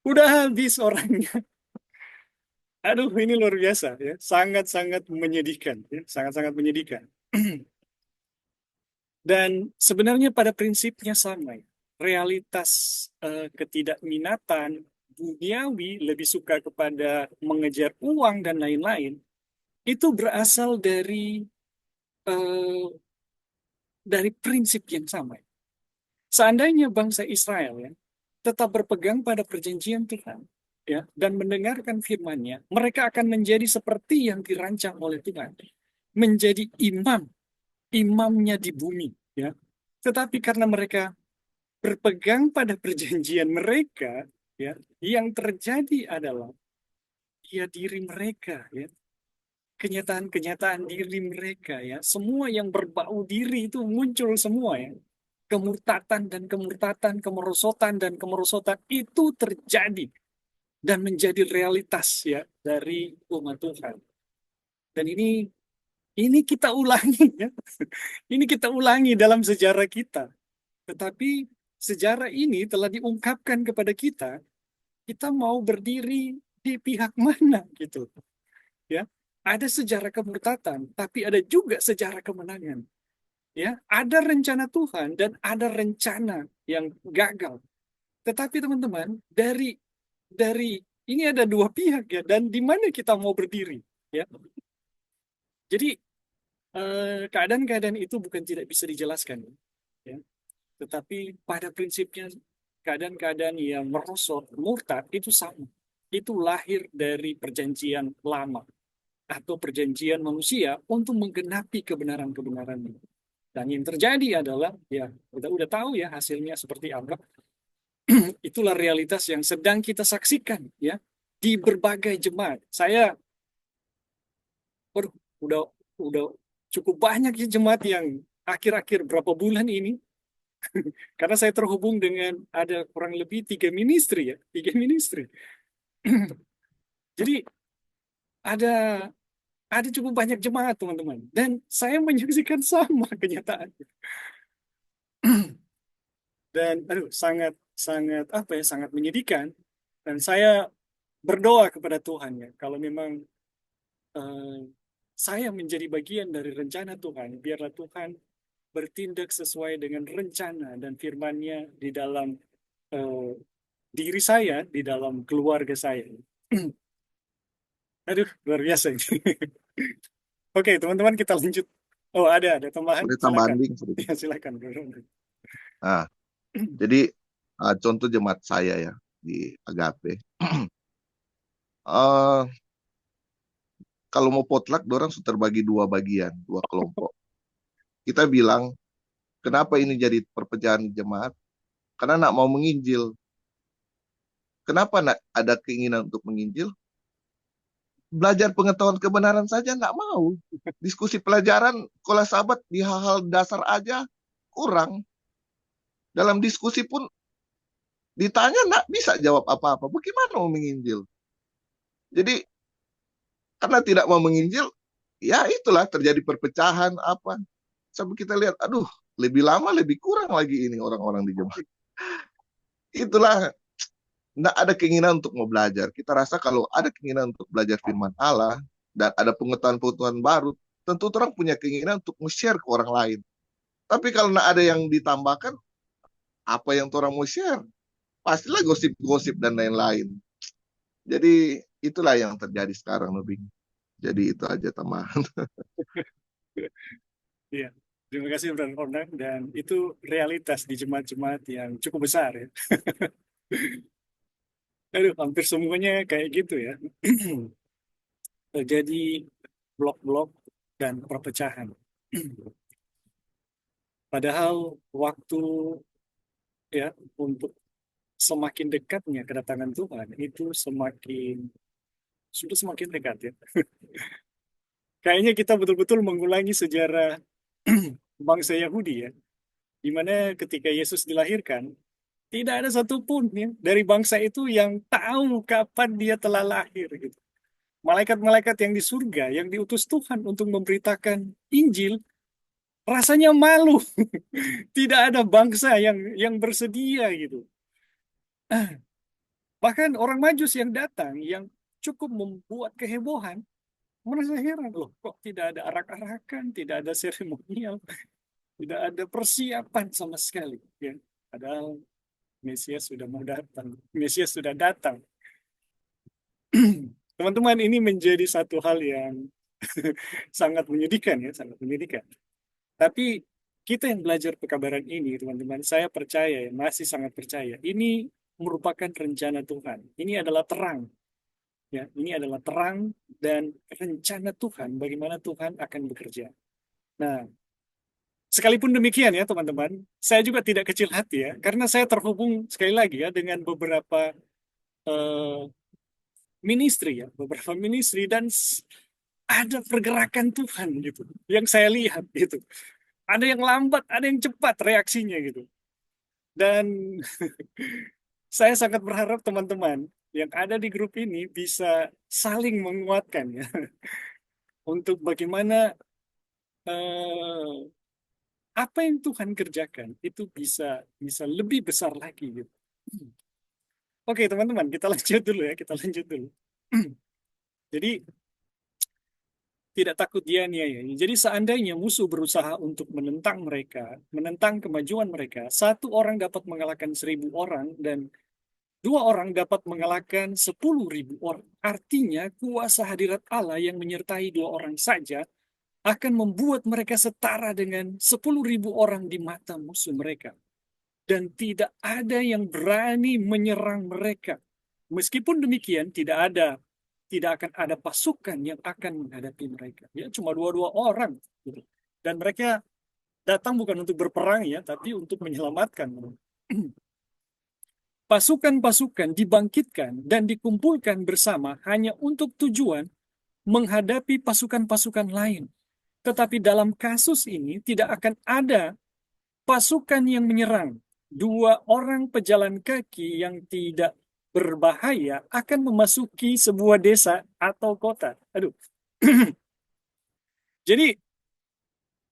Udah habis orangnya. Aduh, ini luar biasa ya, sangat-sangat menyedihkan ya, sangat-sangat menyedihkan. Dan sebenarnya pada prinsipnya sama ya. Realitas ketidakminatan duniawi, lebih suka kepada mengejar uang dan lain-lain, itu berasal eh, dari prinsip yang sama. Seandainya bangsa Israel ya tetap berpegang pada perjanjian Tuhan ya dan mendengarkan firman-Nya, mereka akan menjadi seperti yang dirancang oleh Tuhan, menjadi imamnya di bumi ya. Tetapi karena mereka berpegang pada perjanjian mereka ya, yang terjadi adalah ya diri mereka ya, kenyataan-kenyataan diri mereka ya, semua yang berbau diri itu muncul semua ya. Kemurtatan dan kemurtatan, kemerosotan dan kemerosotan itu terjadi dan menjadi realitas ya dari umat Tuhan. Dan ini kita ulangi ya. Ini kita ulangi dalam sejarah kita. Tetapi sejarah ini telah diungkapkan kepada kita, kita mau berdiri di pihak mana gitu. Ya. Ada sejarah kemurtatan, tapi ada juga sejarah kemenangan. Ya, ada rencana Tuhan dan ada rencana yang gagal. Tetapi teman-teman, dari ini ada dua pihak ya, dan di mana kita mau berdiri, ya. Jadi keadaan-keadaan itu bukan tidak bisa dijelaskan, ya. Tetapi pada prinsipnya keadaan-keadaan yang merosot, murtad itu sama. Itu lahir dari perjanjian lama. atau perjanjian manusia untuk menggenapi kebenaran-kebenaran ini. Dan yang terjadi adalah, ya kita udah tahu ya hasilnya seperti apa. Itulah realitas yang sedang kita saksikan ya di berbagai jemaat. Saya waduh, udah cukup banyak ya jemaat yang akhir-akhir berapa bulan ini, karena saya terhubung dengan ada kurang lebih 3 ministry. Jadi ada cukup banyak jemaat teman-teman, dan saya menyaksikan sama kenyataan. Dan aduh, sangat sangat menyedihkan. Dan saya berdoa kepada Tuhan ya, kalau memang saya menjadi bagian dari rencana Tuhan, biarlah Tuhan bertindak sesuai dengan rencana dan firman-Nya di dalam diri saya, di dalam keluarga saya. Aduh, luar biasa ini. Oke, teman-teman, kita lanjut. Oh, ada tambahan. Boleh Silakan. tambahan link sedikit. Ya, silakan. Nah, jadi contoh jemaat saya ya di Agape. Kalau mau potluck, dorang sudah terbagi 2 bagian, 2 kelompok. Kita bilang, kenapa ini jadi perpecahan jemaat? Karena nak mau menginjil. Kenapa nak ada keinginan untuk menginjil? Belajar pengetahuan kebenaran saja nak mau. Diskusi pelajaran, kalau sahabat di hal-hal dasar aja kurang. Dalam diskusi pun ditanya nak bisa jawab apa-apa. Bagaimana mau menginjil? Jadi karena tidak mau menginjil, ya itulah terjadi perpecahan apa. Sampai kita lihat, aduh, lebih lama lebih kurang lagi ini orang-orang di jemaat. Itulah, tidak ada keinginan untuk mau belajar. Kita rasa kalau ada keinginan untuk belajar firman Allah dan ada pengetahuan-pengetahuan baru, tentu orang punya keinginan untuk share ke orang lain. Tapi kalau tidak ada yang ditambahkan, apa yang orang mau share? Pastilah gosip-gosip dan lain-lain. Jadi itulah yang terjadi sekarang lebih. Jadi itu aja tambahan. Iya, terima kasih Brother Ornan, dan itu realitas di jemaat-jemaat yang cukup besar ya. Aduh, hampir semuanya kayak gitu ya. Terjadi blok-blok dan perpecahan. Padahal waktu ya untuk semakin dekatnya kedatangan Tuhan itu sudah semakin dekat ya. Kayaknya kita betul-betul mengulangi sejarah bangsa Yahudi ya, di mana ketika Yesus dilahirkan, tidak ada satupun ya dari bangsa itu yang tahu kapan dia telah lahir gitu. Malaikat-malaikat yang di surga yang diutus Tuhan untuk memberitakan Injil rasanya malu. Tidak ada bangsa yang bersedia gitu. Bahkan orang Majus yang datang yang cukup membuat kehebohan, merasa heran loh, kok tidak ada arak-arakan, tidak ada seremonial, tidak ada persiapan sama sekali ya. Padahal Mesias sudah mau datang, Mesias sudah datang. Teman-teman, ini menjadi satu hal yang sangat menyedihkan ya, sangat menyedihkan. Tapi kita yang belajar pekabaran ini, teman-teman, saya percaya, masih sangat percaya, ini merupakan rencana Tuhan. Ini adalah terang. Ya, ini adalah terang dan rencana Tuhan, bagaimana Tuhan akan bekerja. Nah, sekalipun demikian ya teman-teman, saya juga tidak kecil hati ya, karena saya terhubung sekali lagi ya dengan beberapa ministry ya, beberapa ministry, dan ada pergerakan Tuhan gitu, yang saya lihat gitu. Ada yang lambat, ada yang cepat reaksinya gitu. Dan saya sangat berharap teman-teman yang ada di grup ini bisa saling menguatkan ya, untuk bagaimana apa yang Tuhan kerjakan itu bisa lebih besar lagi gitu. Oke teman-teman, kita lanjut dulu ya, kita lanjut dulu. Jadi tidak takut dianiaya. Jadi seandainya musuh berusaha untuk menentang mereka, menentang kemajuan mereka, 1 orang dapat mengalahkan 1.000 orang, dan 2 orang dapat mengalahkan 10.000 orang. Artinya kuasa hadirat Allah yang menyertai 2 orang saja akan membuat mereka setara dengan 10.000 orang di mata musuh mereka. Dan tidak ada yang berani menyerang mereka. Meskipun demikian, tidak ada tidak akan ada pasukan yang akan menghadapi mereka. Ya, cuma dua orang. Gitu. Dan mereka datang bukan untuk berperang ya, tapi untuk menyelamatkan. Pasukan-pasukan dibangkitkan dan dikumpulkan bersama hanya untuk tujuan menghadapi pasukan-pasukan lain. Tetapi dalam kasus ini tidak akan ada pasukan yang menyerang. Dua orang pejalan kaki yang tidak berbahaya akan memasuki sebuah desa atau kota. Aduh. Jadi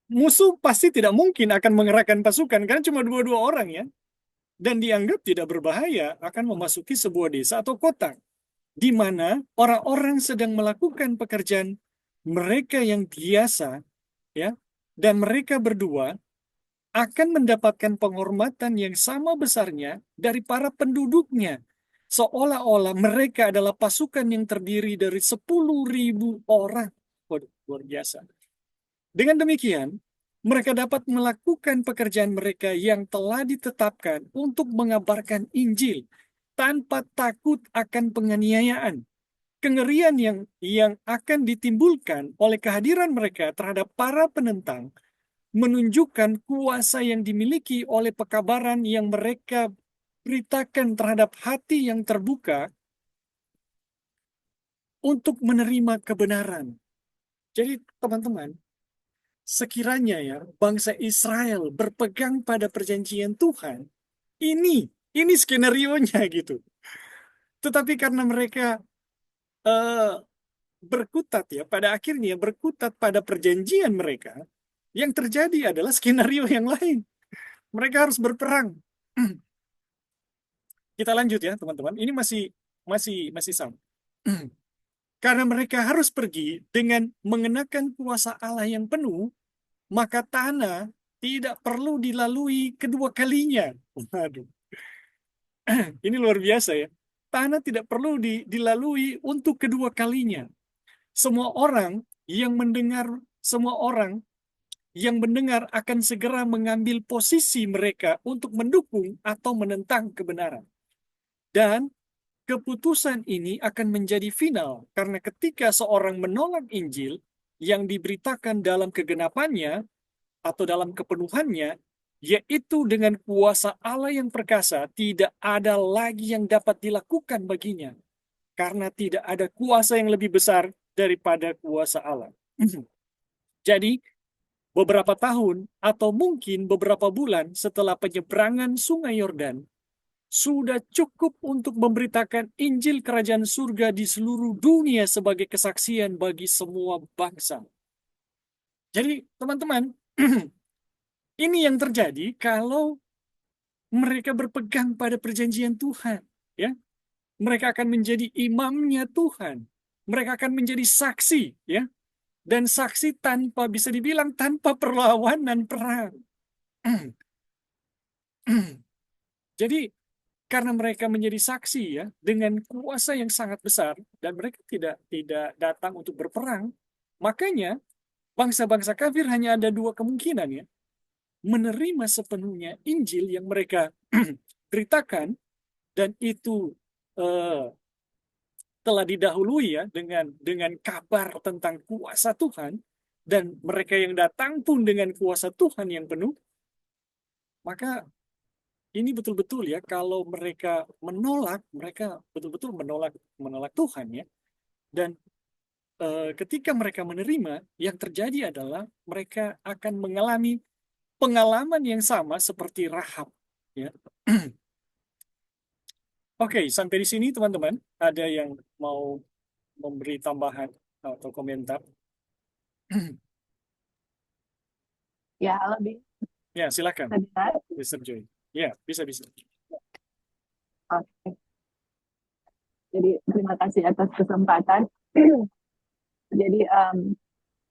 musuh pasti tidak mungkin akan mengerahkan pasukan karena cuma dua orang ya. Dan dianggap tidak berbahaya akan memasuki sebuah desa atau kota di mana orang-orang sedang melakukan pekerjaan mereka yang biasa ya, dan mereka berdua akan mendapatkan penghormatan yang sama besarnya dari para penduduknya. Seolah-olah mereka adalah pasukan yang terdiri dari 10.000 orang. Waduh, luar biasa. Dengan demikian, mereka dapat melakukan pekerjaan mereka yang telah ditetapkan untuk mengabarkan Injil tanpa takut akan penganiayaan. Kengerian yang akan ditimbulkan oleh kehadiran mereka terhadap para penentang menunjukkan kuasa yang dimiliki oleh pekabaran yang mereka beritakan terhadap hati yang terbuka untuk menerima kebenaran. Jadi teman-teman, sekiranya ya bangsa Israel berpegang pada perjanjian Tuhan, ini skenarionya gitu. Tetapi karena mereka berkutat ya, pada akhirnya berkutat pada perjanjian mereka, yang terjadi adalah skenario yang lain. Mereka harus berperang. Kita lanjut ya, teman-teman. Ini masih sama. Karena mereka harus pergi dengan mengenakan kuasa Allah yang penuh, maka tanah tidak perlu dilalui kedua kalinya. Waduh. Ini luar biasa ya. Tanah tidak perlu dilalui untuk kedua kalinya. Semua orang yang mendengar akan segera mengambil posisi mereka untuk mendukung atau menentang kebenaran. Dan keputusan ini akan menjadi final karena ketika seorang menolak Injil yang diberitakan dalam kegenapannya atau dalam kepenuhannya, yaitu dengan kuasa Allah yang perkasa, tidak ada lagi yang dapat dilakukan baginya karena tidak ada kuasa yang lebih besar daripada kuasa Allah. Jadi, beberapa tahun atau mungkin beberapa bulan setelah penyeberangan Sungai Yordan, sudah cukup untuk memberitakan Injil Kerajaan Surga di seluruh dunia sebagai kesaksian bagi semua bangsa. Jadi, teman-teman, ini yang terjadi kalau mereka berpegang pada perjanjian Tuhan. Ya, mereka akan menjadi imamnya Tuhan. Mereka akan menjadi saksi, ya, dan saksi tanpa bisa dibilang tanpa perlawanan perang. Jadi karena mereka menjadi saksi ya dengan kuasa yang sangat besar dan mereka tidak datang untuk berperang, makanya bangsa-bangsa kafir hanya ada dua kemungkinan ya. Menerima sepenuhnya Injil yang mereka beritakan dan itu telah didahului ya dengan kabar tentang kuasa Tuhan dan mereka yang datang pun dengan kuasa Tuhan yang penuh, maka ini betul-betul ya kalau mereka betul-betul menolak Tuhan ya. Dan ketika mereka menerima, yang terjadi adalah mereka akan mengalami pengalaman yang sama seperti Rahab ya. Oke, sampai di sini teman-teman, ada yang mau memberi tambahan atau komentar? Ya, halo Bing. Ya, silakan, Sebentar. Mr. Joy. Ya, bisa. Oke. Jadi terima kasih atas kesempatan. Jadi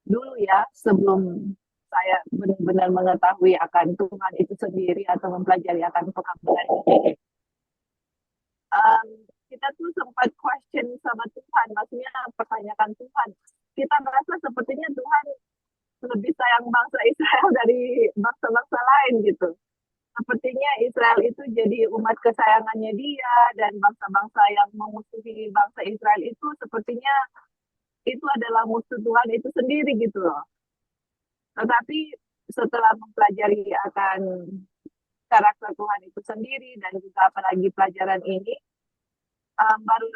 dulu ya sebelum saya benar-benar mengetahui akan Tuhan itu sendiri atau mempelajari akan pengabdian ini, kita tuh sempat question sama Tuhan, maksudnya pertanyakan Tuhan. Kita merasa sepertinya Tuhan lebih sayang bangsa Israel dari bangsa-bangsa lain gitu. sepertinya Israel itu jadi umat kesayangannya dia, dan bangsa-bangsa yang memusuhi bangsa Israel itu sepertinya itu adalah musuh Tuhan itu sendiri gitu loh. Tetapi setelah mempelajari akan karakter Tuhan itu sendiri dan juga apalagi pelajaran ini, baru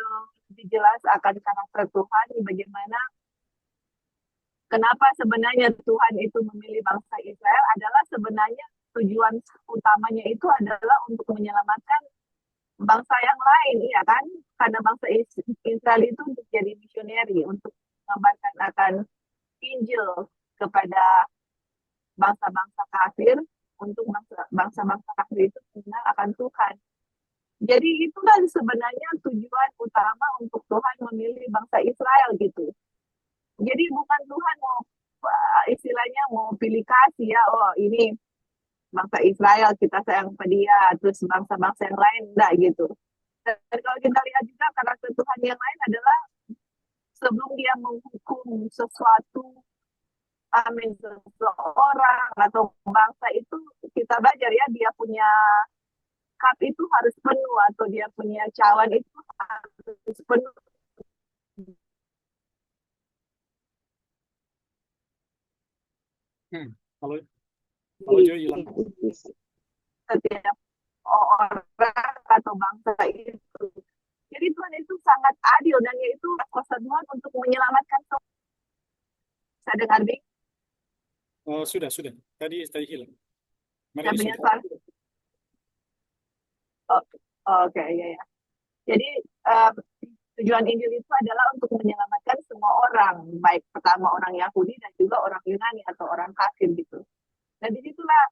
lebih jelas akan karakter Tuhan, bagaimana kenapa sebenarnya Tuhan itu memilih bangsa Israel adalah sebenarnya tujuan utamanya itu adalah untuk menyelamatkan bangsa yang lain, iya kan? Karena bangsa Israel itu untuk jadi misioneri, untuk mengabarkan akan Injil kepada bangsa-bangsa kafir, untuk bangsa-bangsa kafir itu mengenal akan Tuhan. Jadi itu kan sebenarnya tujuan utama untuk Tuhan memilih bangsa Israel gitu. Jadi bukan Tuhan mau istilahnya mau pilih kasih ya, oh ini bangsa Israel kita sayang pada dia, terus bangsa-bangsa yang lain enggak gitu. Dan kalau kita lihat juga karakter Tuhan yang lain adalah sebelum dia menghukum sesuatu, seseorang atau bangsa itu, kita belajar ya dia punya cup itu harus penuh, atau dia punya cawan itu harus penuh. Kalau Joy hilang. Setiap orang atau bangsa itu. Jadi Tuhan itu sangat adil, dan yaitu kuasa Tuhan untuk menyelamatkan semua. Saya dengar Bing? Oh, sudah. Tadi hilang. Mari Saya punya sudah. suara. Oke, ya. Jadi tujuan Injil itu adalah untuk menyelamatkan semua orang, baik pertama orang Yahudi dan juga orang Yunani atau orang kafir gitu. Dan disitulah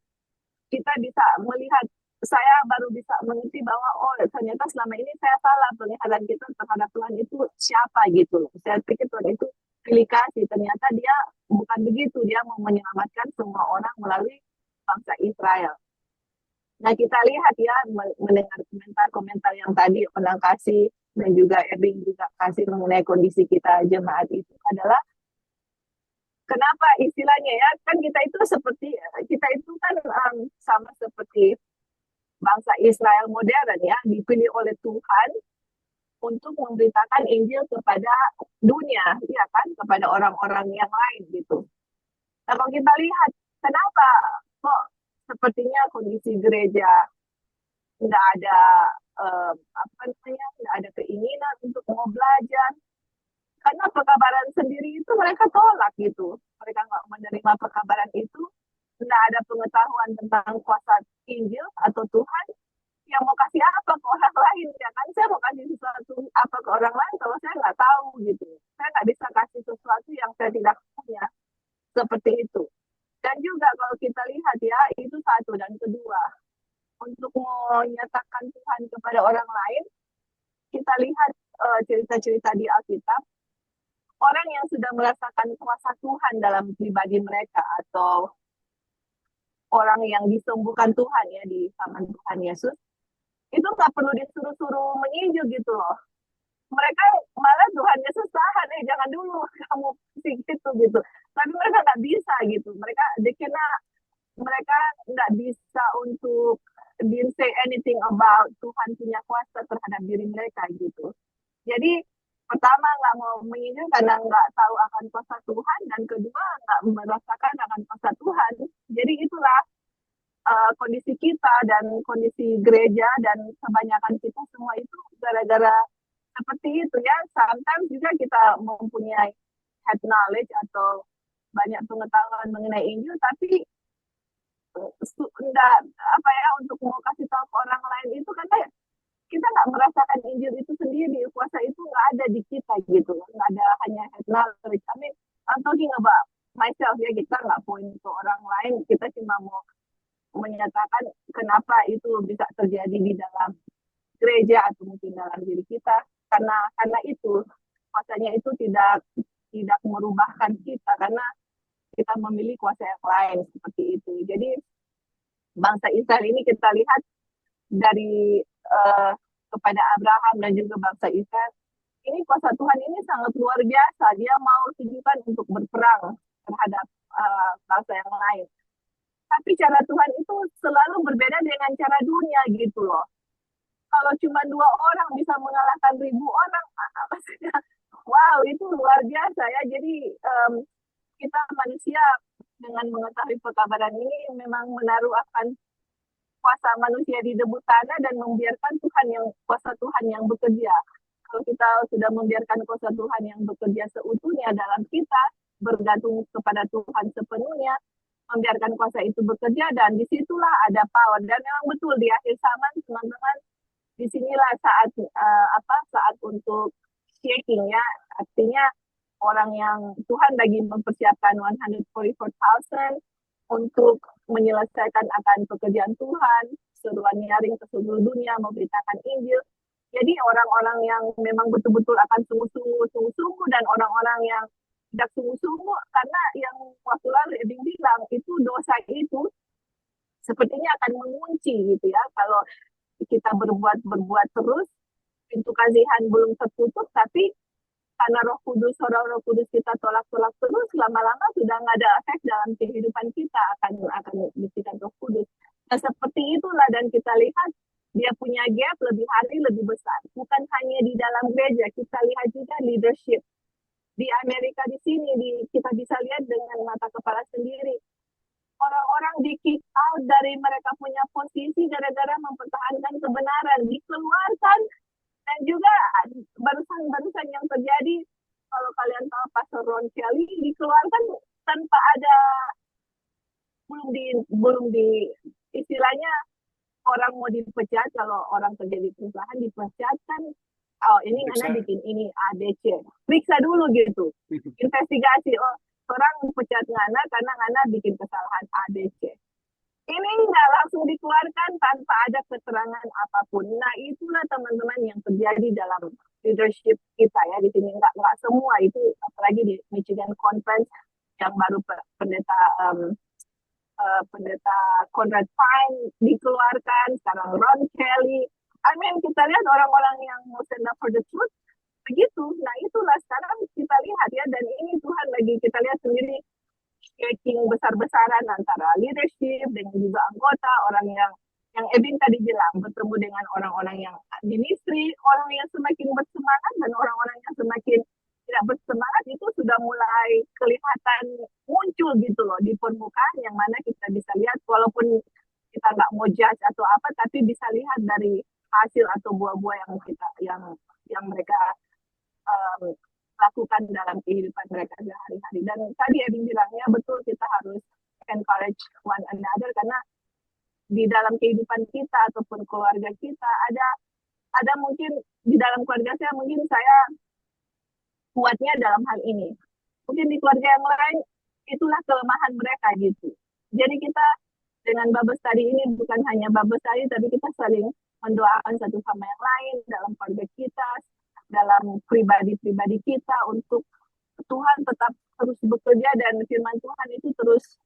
kita bisa melihat, saya baru bisa mengerti bahwa oh ternyata selama ini saya salah penglihatan kita terhadap Tuhan itu siapa gitu. Saya pikir Tuhan itu pilih kasih, ternyata dia bukan begitu, dia mau menyelamatkan semua orang melalui bangsa Israel. Nah kita lihat ya, mendengar komentar-komentar yang tadi Onang kasih dan juga Ebing juga kasih mengenai kondisi kita jemaat itu adalah kenapa istilahnya ya, kan kita itu kan sama seperti bangsa Israel modern ya, dipilih oleh Tuhan untuk memberitakan Injil kepada dunia, ya kan, kepada orang-orang yang lain gitu. Nah kalau kita lihat kenapa kok sepertinya kondisi gereja nggak ada nggak ada keinginan untuk mau belajar, karena pekabaran sendiri itu mereka tolak gitu, mereka nggak menerima pekabaran itu, nggak ada pengetahuan tentang kuasa Injil atau Tuhan. Yang mau kasih apa ke orang lain ya kan, saya mau kasih sesuatu apa ke orang lain kalau saya nggak tahu gitu, saya nggak bisa kasih sesuatu yang saya tidak punya, seperti itu. Dan juga kalau kita lihat ya, itu satu, dan kedua, untuk menyatakan Tuhan kepada orang lain, kita lihat cerita-cerita di Alkitab, orang yang sudah merasakan kuasa Tuhan dalam pribadi mereka, atau orang yang disembuhkan Tuhan ya di zaman Tuhan Yesus, itu nggak perlu disuruh-suruh menginjil gitu loh. Mereka malah Tuhan Yesus tahan, jangan dulu kamu gitu gitu. Tapi mereka nggak bisa gitu. Mereka nggak bisa untuk didn't say anything about Tuhan punya kuasa terhadap diri mereka gitu. Jadi pertama nggak mau menginjil karena nggak tahu akan kuasa Tuhan, dan kedua nggak merasakan akan kuasa Tuhan. Jadi itulah kondisi kita dan kondisi gereja, dan kebanyakan kita semua itu gara-gara seperti itu ya. Sometimes juga kita mempunyai head knowledge atau banyak pengetahuan mengenai Injil, tapi enggak untuk mau kasih tahu ke orang lain itu kan kita nggak merasakan Injil itu sendiri, kuasa itu nggak ada di kita gitu, nggak ada, hanya head knowledge. I'm talking about myself ya, kita nggak point ke orang lain, kita cuma mau menyatakan kenapa itu bisa terjadi di dalam gereja atau mungkin dalam diri kita, karena itu kuasanya itu tidak merubahkan kita, karena kita memilih kuasa yang lain seperti itu. Jadi bangsa Israel ini kita lihat dari kepada Abraham dan juga bangsa Israel, ini kuasa Tuhan ini sangat luar biasa. Dia mau tunjukkan untuk berperang terhadap bangsa yang lain. Tapi cara Tuhan itu selalu berbeda dengan cara dunia gitu loh. Kalau cuma 2 orang bisa mengalahkan 1.000 orang, maksudnya, wow, itu luar biasa ya. Jadi kita manusia dengan mengetahui pekabaran ini memang menaruh akan kuasa manusia di debu tanah dan membiarkan kuasa Tuhan yang bekerja. Kalau kita sudah membiarkan kuasa Tuhan yang bekerja seutuhnya dalam kita, bergantung kepada Tuhan sepenuhnya, membiarkan kuasa itu bekerja, dan disitulah ada power. Dan memang betul di akhir zaman, teman-teman, disinilah saat untuk shaking ya, artinya orang yang Tuhan lagi mempersiapkan 144,000 untuk menyelesaikan akan pekerjaan Tuhan, seruan nyaring ke seluruh dunia, memberitakan Injil. Jadi orang-orang yang memang betul-betul akan sungguh-sungguh dan orang-orang yang tidak sungguh-sungguh, karena yang waktu lalu Eding bilang itu dosa itu sepertinya akan mengunci gitu ya. Kalau kita berbuat terus, pintu kasihan belum tertutup, tapi karena Roh Kudus kita tolak-tolak terus, lama-lama sudah nggak ada efek dalam kehidupan kita, akan bisikan Roh Kudus. Nah, seperti itulah, dan kita lihat dia punya gap lebih hari lebih besar. Bukan hanya di dalam gereja, kita lihat juga leadership. Di Amerika di sini, kita bisa lihat dengan mata kepala sendiri. Orang-orang di kick out dari mereka punya posisi gara-gara mempertahankan kebenaran, dikeluarkan. Dan juga barusan yang terjadi, kalau kalian tahu Pastor Ron Kelly dikeluarkan tanpa ada, belum di istilahnya orang mau dipecat, kalau orang kerja di perusahaan dipecat kan, oh ini Ngana bikin ini ADC, periksa dulu gitu, investigasi, oh orang pecat Ngana karena Ngana bikin kesalahan ABC. Ini nggak langsung dikeluarkan tanpa ada keterangan apapun. Nah, itulah teman-teman yang terjadi dalam leadership kita ya di sini. Nggak semua itu, apalagi di Michigan Conference yang baru pendeta Conrad Pine dikeluarkan, sekarang Ron Kelly. I mean, kita lihat orang-orang yang mau stand up for the truth begitu. Nah, itulah sekarang kita lihat ya, dan ini Tuhan lagi kita lihat sendiri shaking besar-besaran antara leadership dengan juga anggota, orang yang Ebin tadi bilang, bertemu dengan orang-orang yang ministry, orang yang semakin bersemangat dan orang-orang yang semakin tidak bersemangat, itu sudah mulai kelihatan muncul gitu loh di permukaan, yang mana kita bisa lihat, walaupun kita nggak mau judge atau apa, tapi bisa lihat dari hasil atau buah-buah yang mereka lakukan dalam kehidupan mereka sehari-hari. Dan tadi Edin bilangnya betul, kita harus encourage one another, karena di dalam kehidupan kita ataupun keluarga kita ada mungkin di dalam keluarga saya, mungkin saya kuatnya dalam hal ini, mungkin di keluarga yang lain itulah kelemahan mereka gitu. Jadi kita dengan Babes tadi ini bukan hanya Babes tadi, tapi kita saling mendoakan satu sama yang lain dalam keluarga kita, dalam pribadi-pribadi kita, untuk Tuhan tetap terus bekerja dan firman Tuhan itu terus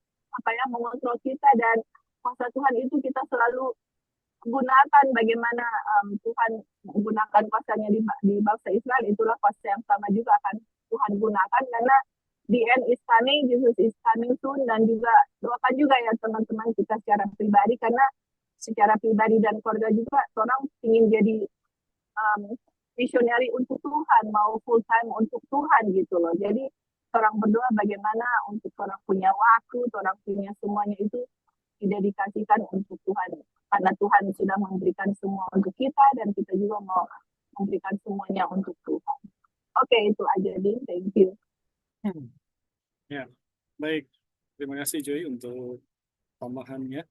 mengontrol kita, dan kuasa Tuhan itu kita selalu gunakan bagaimana Tuhan menggunakan kuasanya di bangsa Israel. Itulah kuasa yang sama juga akan Tuhan gunakan, karena the end is coming, Jesus is coming soon. Dan juga doakan juga ya teman-teman kita secara pribadi, karena secara pribadi dan keluarga juga orang ingin jadi visionary untuk Tuhan, mau full time untuk Tuhan gitu loh. Jadi orang berdoa bagaimana untuk orang punya waktu, orang punya semuanya itu didedikasikan untuk Tuhan, karena Tuhan sudah memberikan semua untuk kita, dan kita juga mau memberikan semuanya untuk Tuhan. Oke, itu aja Din, thank you. Ya, baik. Terima kasih Joy untuk tambahannya.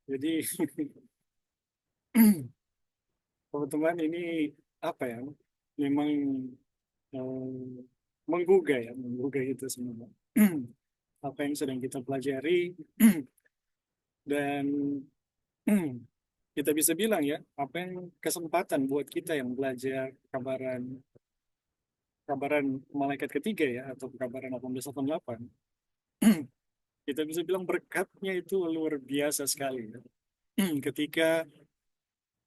Jadi teman-teman, ini apa ya? Memang menggugah itu semua. Apa yang sedang kita pelajari, dan kita bisa bilang ya, apa yang kesempatan buat kita yang belajar kabaran malaikat ketiga ya, atau kabaran 1888. Kita bisa bilang berkatnya itu luar biasa sekali ya. Ketika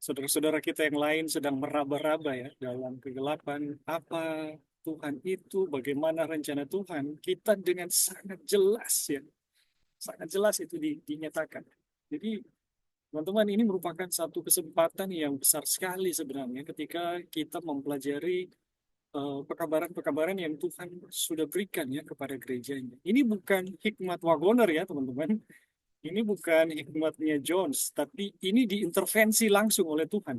saudara-saudara kita yang lain sedang meraba-raba ya dalam kegelapan, apa Tuhan itu, bagaimana rencana Tuhan, kita dengan sangat jelas ya, Sangat jelas itu dinyatakan. Jadi teman-teman, ini merupakan satu kesempatan yang besar sekali sebenarnya ketika kita mempelajari pekabaran-pekabaran yang Tuhan sudah berikan ya kepada gerejanya. Ini bukan hikmat Wagoner ya teman-teman. Ini bukan hikmatnya Jones, tapi ini diintervensi langsung oleh Tuhan.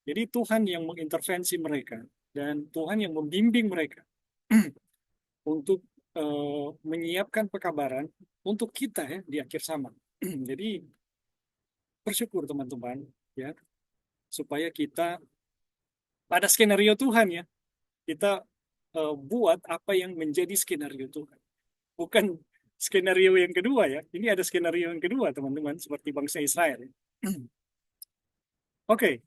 Jadi Tuhan yang mengintervensi mereka dan Tuhan yang membimbing mereka untuk menyiapkan pekabaran untuk kita ya di akhir zaman. Jadi bersyukur teman-teman ya, supaya kita pada skenario Tuhan ya, kita buat apa yang menjadi skenario Tuhan. Bukan skenario yang kedua ya. Ini ada skenario yang kedua teman-teman, seperti bangsa Israel. Oke,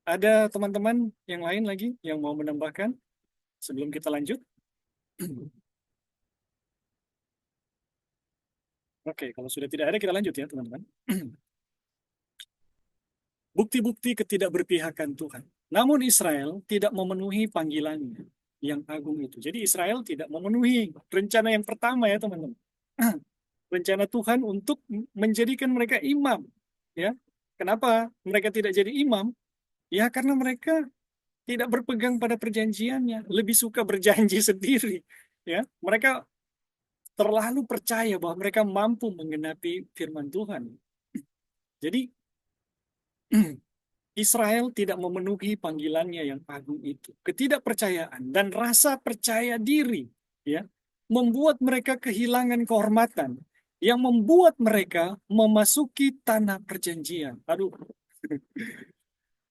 ada teman-teman yang lain lagi yang mau menambahkan sebelum kita lanjut? Oke, kalau sudah tidak ada kita lanjut ya teman-teman. Bukti-bukti ketidakberpihakan Tuhan. Namun Israel tidak memenuhi panggilannya yang agung itu. Jadi Israel tidak memenuhi rencana yang pertama ya teman-teman. Rencana Tuhan untuk menjadikan mereka imam. Ya, kenapa mereka tidak jadi imam? Ya karena mereka tidak berpegang pada perjanjiannya, lebih suka berjanji sendiri. Ya, mereka terlalu percaya bahwa mereka mampu menggenapi firman Tuhan. Jadi Israel tidak memenuhi panggilannya yang agung itu. Ketidakpercayaan dan rasa percaya diri ya membuat mereka kehilangan kehormatan yang membuat mereka memasuki tanah perjanjian. Aduh.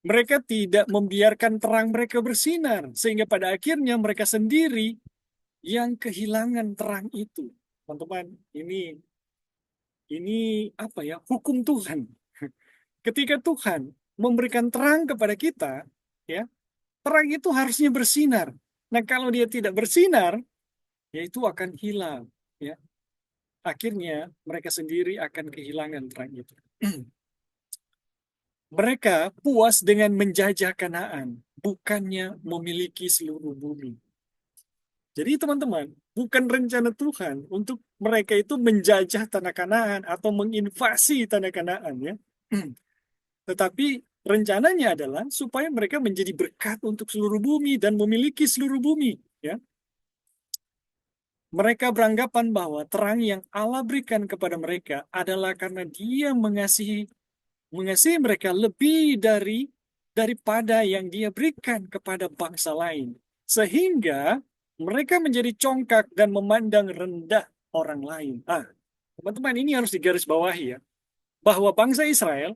Mereka tidak membiarkan terang mereka bersinar sehingga pada akhirnya mereka sendiri yang kehilangan terang itu. Teman-teman, ini apa ya? Hukum Tuhan. Ketika Tuhan memberikan terang kepada kita, ya, terang itu harusnya bersinar. Nah, kalau dia tidak bersinar, ya itu akan hilang, ya. Akhirnya mereka sendiri akan kehilangan terang itu. Mereka puas dengan menjajah Kanaan, bukannya memiliki seluruh bumi. Jadi teman-teman, bukan rencana Tuhan untuk mereka itu menjajah tanah Kanaan atau menginvasi tanah Kanaan, ya. Tetapi rencananya adalah supaya mereka menjadi berkat untuk seluruh bumi dan memiliki seluruh bumi, ya. Mereka beranggapan bahwa terang yang Allah berikan kepada mereka adalah karena Dia mengasihi mereka lebih daripada yang Dia berikan kepada bangsa lain. Sehingga mereka menjadi congkak dan memandang rendah orang lain. Teman-teman, ini harus digarisbawahi ya. Bahwa bangsa Israel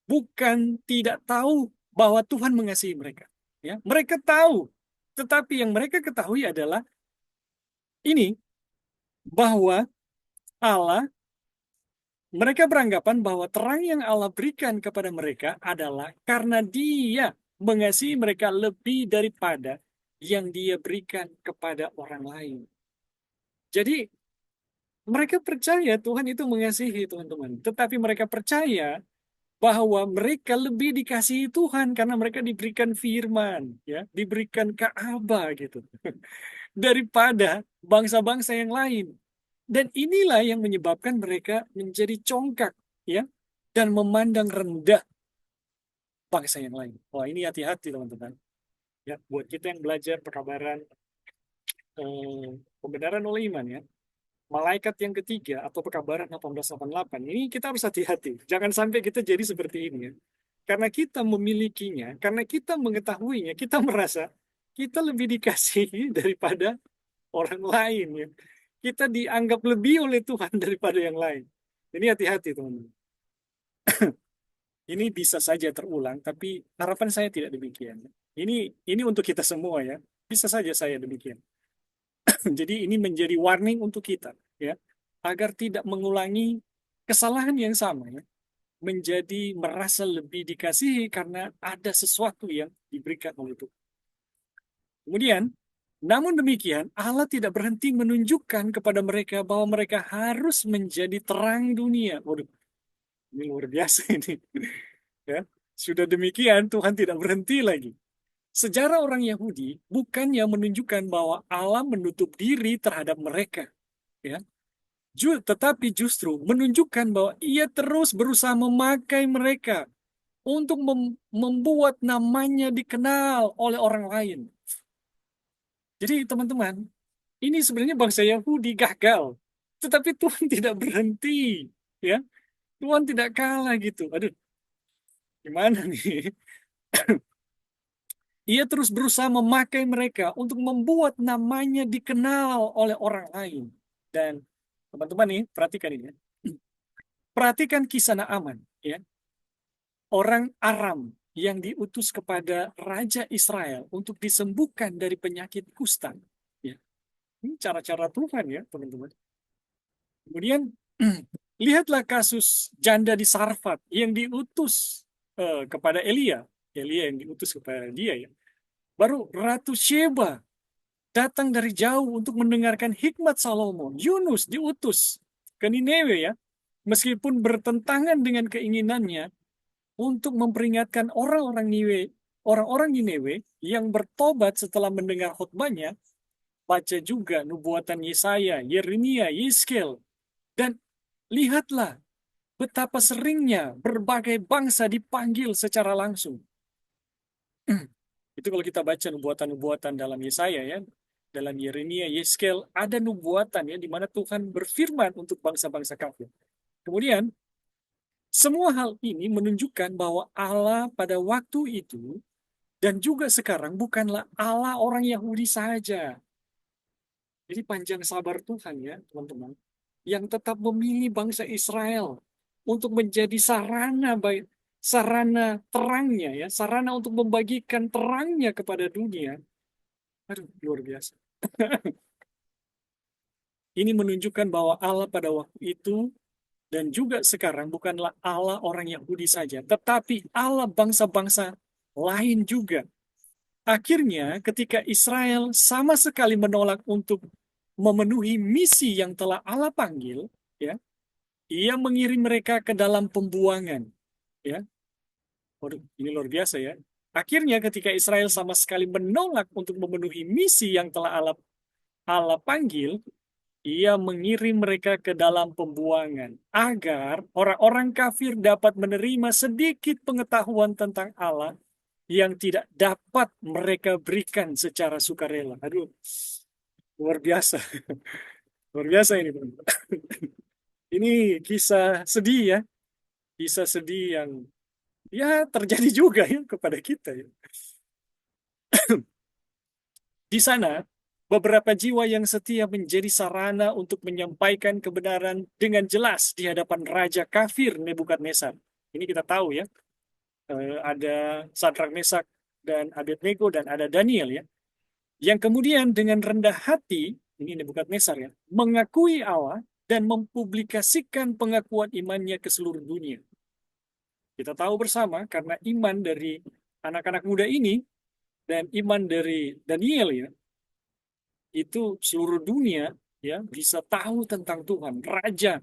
bukan tidak tahu bahwa Tuhan mengasihi mereka. Ya, mereka tahu. Tetapi yang mereka ketahui adalah ini, bahwa mereka beranggapan bahwa terang yang Allah berikan kepada mereka adalah karena Dia mengasihi mereka lebih daripada yang Dia berikan kepada orang lain. Jadi, mereka percaya Tuhan itu mengasihi, teman-teman. Tetapi mereka percaya bahwa mereka lebih dikasihi Tuhan karena mereka diberikan firman, ya, diberikan Ka'bah gitu. Daripada bangsa-bangsa yang lain. Dan inilah yang menyebabkan mereka menjadi congkak, ya, dan memandang rendah bangsa yang lain. Wah, ini hati-hati teman-teman. Ya, buat kita yang belajar pekabaran pembenaran oleh iman ya. Malaikat yang ketiga atau pekabaran 1888 ini kita harus hati-hati. Jangan sampai kita jadi seperti ini ya. Karena kita memilikinya, karena kita mengetahuinya, kita merasa kita lebih dikasihi daripada orang lain ya. Kita dianggap lebih oleh Tuhan daripada yang lain. Ini hati-hati teman-teman. Ini bisa saja terulang, tapi harapan saya tidak demikian. Ini untuk kita semua ya. Bisa saja saya demikian. Jadi ini menjadi warning untuk kita ya, agar tidak mengulangi kesalahan yang sama ya. Menjadi merasa lebih dikasihi karena ada sesuatu yang diberikan oleh Tuhan. Kemudian, namun demikian, Allah tidak berhenti menunjukkan kepada mereka bahwa mereka harus menjadi terang dunia. Waduh, ini luar biasa ini. Ya, sudah demikian, Tuhan tidak berhenti lagi. Sejarah orang Yahudi bukannya menunjukkan bahwa Allah menutup diri terhadap mereka. Ya, Tetapi justru menunjukkan bahwa ia terus berusaha memakai mereka untuk membuat namanya dikenal oleh orang lain. Jadi teman-teman, ini sebenarnya bangsa Yahudi gagal, tetapi Tuhan tidak berhenti, ya. Tuhan tidak kalah gitu. Aduh, gimana nih? Ia terus berusaha memakai mereka untuk membuat namanya dikenal oleh orang lain. Dan teman-teman nih, perhatikan ini, ya. Perhatikan kisah Naaman, ya. Orang Aram yang diutus kepada Raja Israel untuk disembuhkan dari penyakit kusta. Ya. Ini cara-cara Tuhan ya, teman-teman. Kemudian, lihatlah kasus janda di Sarfat yang diutus kepada Elia. Elia yang diutus kepada dia ya. Baru Ratu Sheba datang dari jauh untuk mendengarkan hikmat Salomo. Yunus diutus ke Nineve ya. Meskipun bertentangan dengan keinginannya, untuk memperingatkan orang-orang Nineve yang bertobat setelah mendengar khotbahnya, baca juga nubuatan Yesaya, Yeremia, Yeskel, dan lihatlah betapa seringnya berbagai bangsa dipanggil secara langsung. Itu kalau kita baca nubuatan-nubuatan dalam Yesaya ya, dalam Yeremia, Yeskel, ada nubuatan ya di mana Tuhan berfirman untuk bangsa-bangsa kafir. Kemudian semua hal ini menunjukkan bahwa Allah pada waktu itu dan juga sekarang bukanlah Allah orang Yahudi saja. Jadi panjang sabar Tuhan ya, teman-teman, yang tetap memilih bangsa Israel untuk menjadi sarana terangnya ya, sarana untuk membagikan terangnya kepada dunia. Aduh, luar biasa. Ini menunjukkan bahwa Allah pada waktu itu dan juga sekarang bukanlah Allah orang Yahudi saja, tetapi Allah bangsa-bangsa lain juga. Akhirnya, ketika Israel sama sekali menolak untuk memenuhi misi yang telah Allah panggil, ya, ia mengirim mereka ke dalam pembuangan. Ya, waduh, ini luar biasa ya. Akhirnya, ketika Israel sama sekali menolak untuk memenuhi misi yang telah Allah panggil, ia mengirim mereka ke dalam pembuangan agar orang-orang kafir dapat menerima sedikit pengetahuan tentang Allah yang tidak dapat mereka berikan secara sukarela. Aduh, luar biasa. Luar biasa ini. Ini kisah sedih ya. Kisah sedih yang ya terjadi juga ya kepada kita ya. Di sana, beberapa jiwa yang setia menjadi sarana untuk menyampaikan kebenaran dengan jelas di hadapan Raja Kafir Nebukadnezar. Ini kita tahu ya, ada Sadrak, Mesak, dan Abednego, dan ada Daniel ya. Yang kemudian dengan rendah hati, ini Nebukadnezar ya, mengakui Allah dan mempublikasikan pengakuan imannya ke seluruh dunia. Kita tahu bersama karena iman dari anak-anak muda ini dan iman dari Daniel ya, itu seluruh dunia ya bisa tahu tentang Tuhan. Raja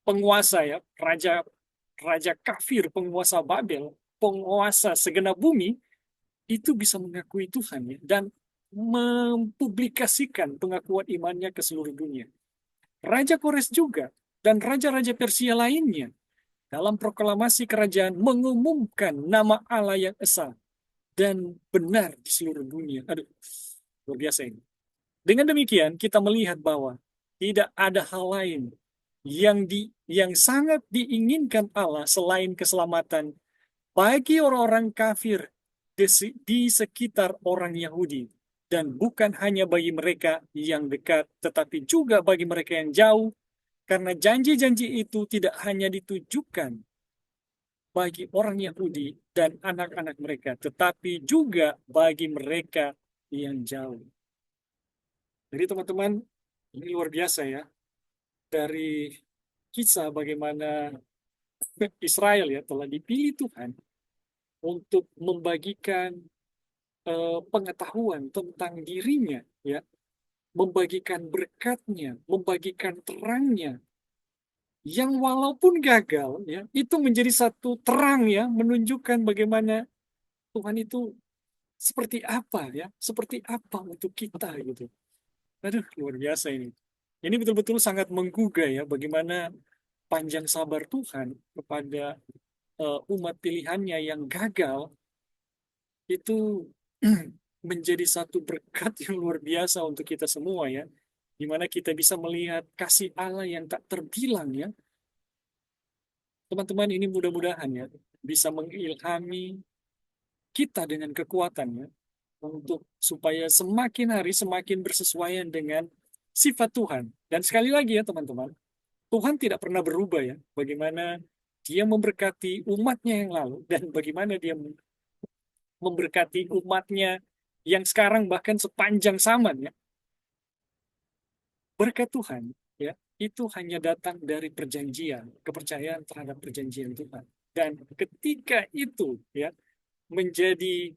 penguasa ya, raja kafir, penguasa Babel, penguasa segenap bumi itu bisa mengakui Tuhan ya, dan mempublikasikan pengakuan imannya ke seluruh dunia. Raja Kores juga dan raja-raja Persia lainnya dalam proklamasi kerajaan mengumumkan nama Allah yang esa dan benar di seluruh dunia. Aduh, luar biasa ini. Dengan demikian, kita melihat bahwa tidak ada hal lain yang sangat diinginkan Allah selain keselamatan bagi orang-orang kafir di sekitar orang Yahudi. Dan bukan hanya bagi mereka yang dekat, tetapi juga bagi mereka yang jauh, karena janji-janji itu tidak hanya ditujukan bagi orang Yahudi dan anak-anak mereka, tetapi juga bagi mereka yang jauh. Jadi teman-teman, ini luar biasa ya. Dari kisah bagaimana Israel ya telah dipilih Tuhan untuk membagikan pengetahuan tentang dirinya, ya, membagikan berkatnya, membagikan terangnya, yang walaupun gagal, ya, itu menjadi satu terang ya, menunjukkan bagaimana Tuhan itu seperti apa ya, seperti apa untuk kita gitu. Aduh, luar biasa ini. Ini betul-betul sangat menggugah ya, bagaimana panjang sabar Tuhan kepada umat pilihannya yang gagal itu menjadi satu berkat yang luar biasa untuk kita semua ya, di mana kita bisa melihat kasih Allah yang tak terbilang ya. Teman-teman, ini mudah-mudahan ya bisa mengilhami kita dengan kekuatannya untuk supaya semakin hari semakin bersesuaian dengan sifat Tuhan. Dan sekali lagi ya teman-teman, Tuhan tidak pernah berubah ya. Bagaimana Dia memberkati umatnya yang lalu dan bagaimana Dia memberkati umatnya yang sekarang bahkan sepanjang zaman ya. Berkat Tuhan ya itu hanya datang dari perjanjian, kepercayaan terhadap perjanjian Tuhan. Dan ketika itu ya menjadi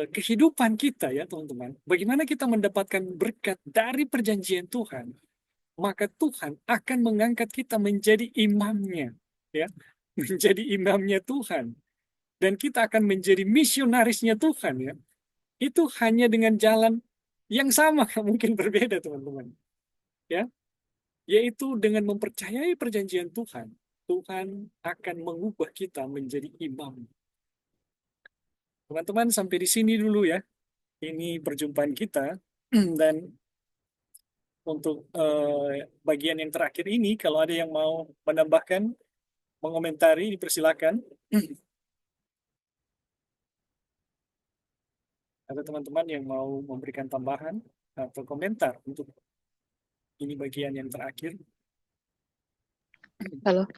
kehidupan kita ya teman-teman, bagaimana kita mendapatkan berkat dari perjanjian Tuhan, maka Tuhan akan mengangkat kita menjadi imamnya ya, menjadi imamnya Tuhan, dan kita akan menjadi misionarisnya Tuhan ya. Itu hanya dengan jalan yang sama, mungkin berbeda teman-teman ya, yaitu dengan mempercayai perjanjian Tuhan. Tuhan akan mengubah kita menjadi imam. Teman-teman, sampai di sini dulu ya. Ini perjumpaan kita. Dan untuk bagian yang terakhir ini, kalau ada yang mau menambahkan, mengomentari, dipersilakan. Ada teman-teman yang mau memberikan tambahan atau komentar untuk ini bagian yang terakhir. Halo.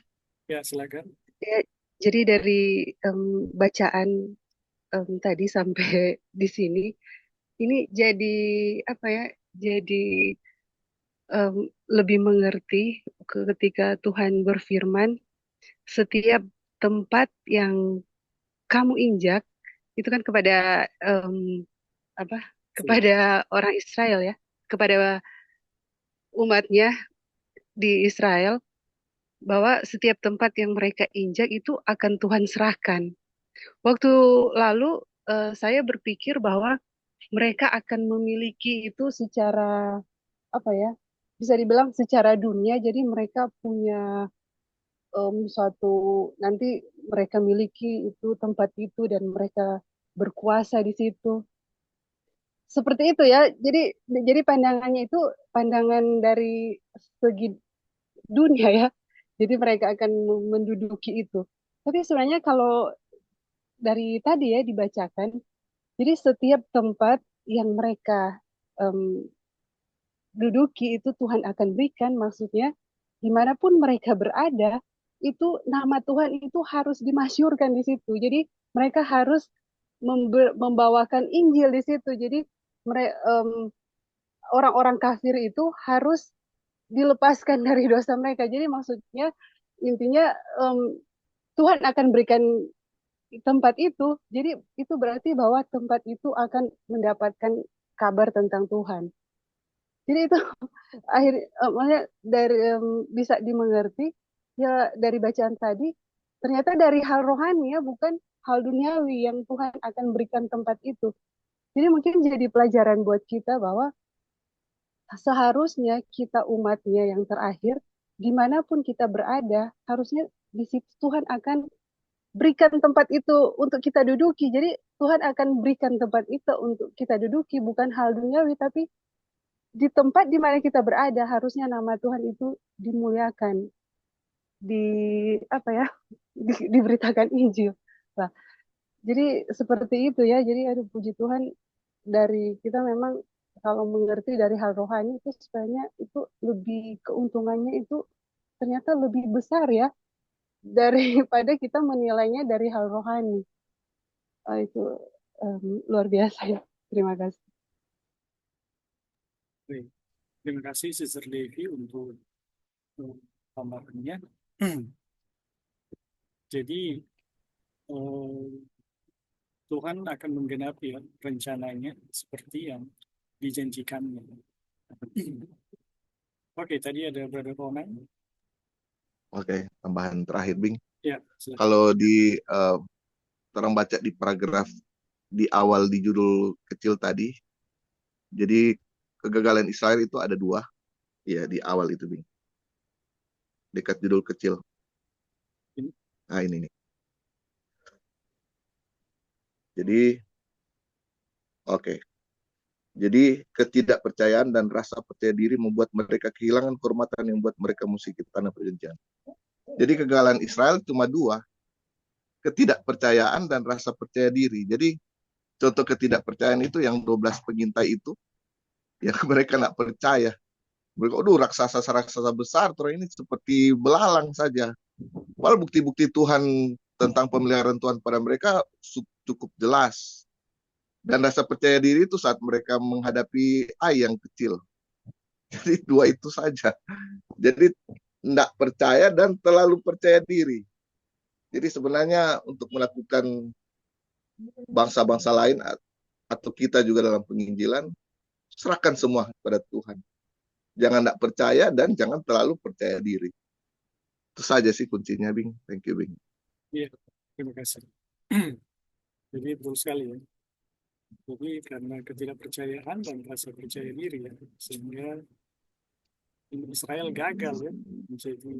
Ya, silakan. Ya, jadi dari bacaan tadi sampai di sini, ini jadi apa ya? Jadi lebih mengerti ketika Tuhan berfirman, setiap tempat yang kamu injak itu kan kepada apa? Kepada orang Israel ya, kepada umatnya di Israel, bahwa setiap tempat yang mereka injak itu akan Tuhan serahkan. Waktu lalu saya berpikir bahwa mereka akan memiliki itu secara apa ya? Bisa dibilang secara dunia. Jadi mereka punya suatu nanti mereka miliki itu tempat itu dan mereka berkuasa di situ. Seperti itu ya. Jadi pandangannya itu pandangan dari segi dunia ya. Jadi mereka akan menduduki itu. Tapi sebenarnya kalau dari tadi ya dibacakan, jadi setiap tempat yang mereka em, duduki itu Tuhan akan berikan, maksudnya dimanapun mereka berada, itu nama Tuhan itu harus dimasyurkan di situ. Jadi mereka harus membawakan Injil di situ. Jadi mereka orang-orang kafir itu harus dilepaskan dari dosa mereka. Jadi maksudnya intinya Tuhan akan berikan tempat itu. Jadi itu berarti bahwa tempat itu akan mendapatkan kabar tentang Tuhan. Jadi itu maksudnya dari bisa dimengerti ya dari bacaan tadi. Ternyata dari hal rohani ya, bukan hal duniawi yang Tuhan akan berikan tempat itu. Jadi mungkin jadi pelajaran buat kita bahwa seharusnya kita umatnya yang terakhir, dimanapun kita berada, harusnya di situ Tuhan akan berikan tempat itu untuk kita duduki. Jadi Tuhan akan berikan tempat itu untuk kita duduki, bukan hal duniawi, tapi di tempat di mana kita berada, harusnya nama Tuhan itu dimuliakan, di apa ya, diberitakan Injil. Nah, jadi seperti itu ya. Jadi aduh puji Tuhan, dari kita memang kalau mengerti dari hal rohani itu sebenarnya itu lebih keuntungannya itu ternyata lebih besar ya daripada kita menilainya dari hal rohani. Itu luar biasa ya. Terima kasih. Baik. Terima kasih Sister Devi untuk tambahannya. Jadi Tuhan akan menggenapi ya, rencananya seperti yang dijanjikannya. Oke, tadi ada Brother Ronan. Oke, tambahan terakhir, Bing. Ya, silakan. Kalau orang baca di paragraf di awal di judul kecil tadi, jadi kegagalan Israel itu ada dua. Iya, di awal itu, Bing. Dekat judul kecil. Ini. Nah, ini nih. Jadi, oke. Jadi, ketidakpercayaan dan rasa percaya diri membuat mereka kehilangan kehormatan yang membuat mereka musuh tanah perjanjian. Jadi, kegagalan Israel cuma dua, ketidakpercayaan dan rasa percaya diri. Jadi, contoh ketidakpercayaan itu yang 12 pengintai itu, yang mereka nggak percaya. Mereka, raksasa-raksasa besar, terus ini seperti belalang saja. Walau bukti-bukti Tuhan tentang pemeliharaan Tuhan pada mereka cukup jelas. Dan rasa percaya diri itu saat mereka menghadapi Ai yang kecil. Jadi dua itu saja. Jadi tidak percaya dan terlalu percaya diri. Jadi sebenarnya untuk melakukan bangsa-bangsa lain atau kita juga dalam penginjilan, serahkan semua kepada Tuhan. Jangan tidak percaya dan jangan terlalu percaya diri. Itu saja sih kuncinya, Bing. Thank you, Bing. Iya, terima kasih. Jadi betul sekali ya. Jadi karena ketidakpercayaan dan rasa percaya diri ya, sehingga Israel gagal ya menjadi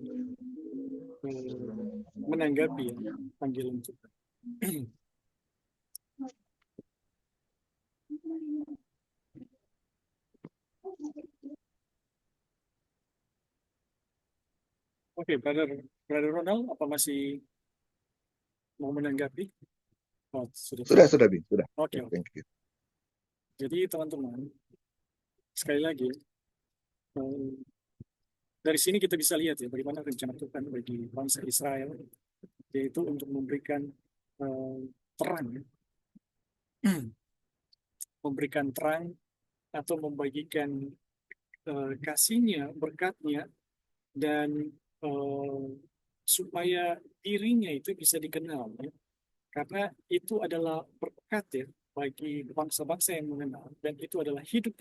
menanggapi ya, panggilan Tuhan. Oke, Brother Ronald, apa masih mau menanggapi? Oh, Sudah, Bing. Sudah. Oke. Thank you. Jadi teman-teman, sekali lagi, dari sini kita bisa lihat ya bagaimana rencana Tuhan bagi bangsa Israel, yaitu untuk memberikan terang, ya. Memberikan terang atau membagikan kasihnya, berkatnya, dan supaya dirinya itu bisa dikenal, ya. Karena itu adalah berkat ya bagi bangsa-bangsa yang mengenal, dan itu adalah hidup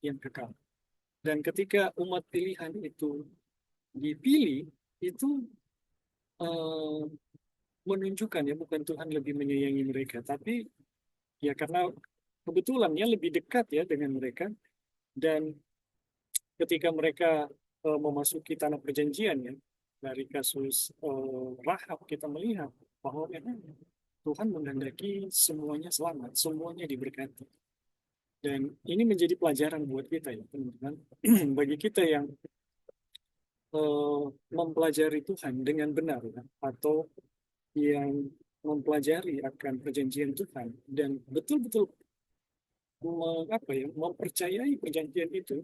yang kekal. Dan ketika umat pilihan itu dipilih, itu menunjukkan ya bukan Tuhan lebih menyayangi mereka, tapi ya karena kebetulannya lebih dekat ya dengan mereka. Dan ketika mereka memasuki tanah perjanjian ya, dari kasus Rahab kita melihat bahwa memang Tuhan menghendaki semuanya selamat, semuanya diberkati. Dan ini menjadi pelajaran buat kita ya teman-teman. Bagi kita yang mempelajari Tuhan dengan benar ya, atau yang mempelajari akan perjanjian Tuhan dan betul-betul mempercayai perjanjian itu,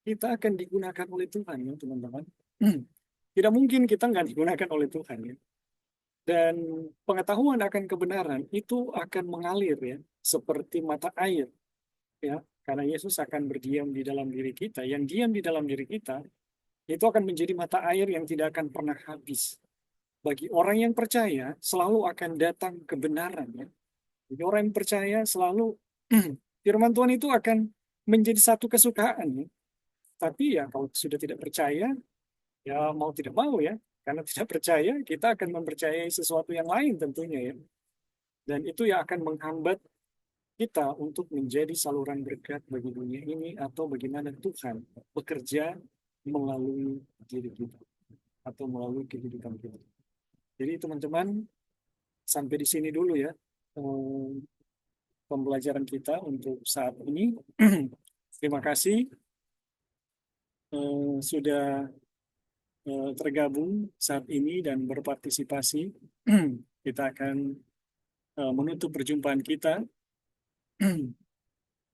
kita akan digunakan oleh Tuhan ya teman-teman. Tidak mungkin kita nggak digunakan oleh Tuhan ya. Dan pengetahuan akan kebenaran itu akan mengalir ya, seperti mata air ya, karena Yesus akan berdiam di dalam diri kita. Yang diam di dalam diri kita itu akan menjadi mata air yang tidak akan pernah habis. Bagi orang yang percaya selalu akan datang kebenaran ya. Bagi orang yang percaya selalu firman Tuhan itu akan menjadi satu kesukaan ya. Tapi ya kalau sudah tidak percaya, ya mau tidak mau ya, karena tidak percaya, kita akan mempercayai sesuatu yang lain tentunya ya. Dan itu yang akan menghambat kita untuk menjadi saluran berkat bagi dunia ini, atau bagaimana Tuhan bekerja melalui diri kita atau melalui kehidupan kita. Jadi teman-teman, sampai di sini dulu ya pembelajaran kita untuk saat ini. Terima kasih sudah tergabung saat ini dan berpartisipasi. Kita akan menutup perjumpaan kita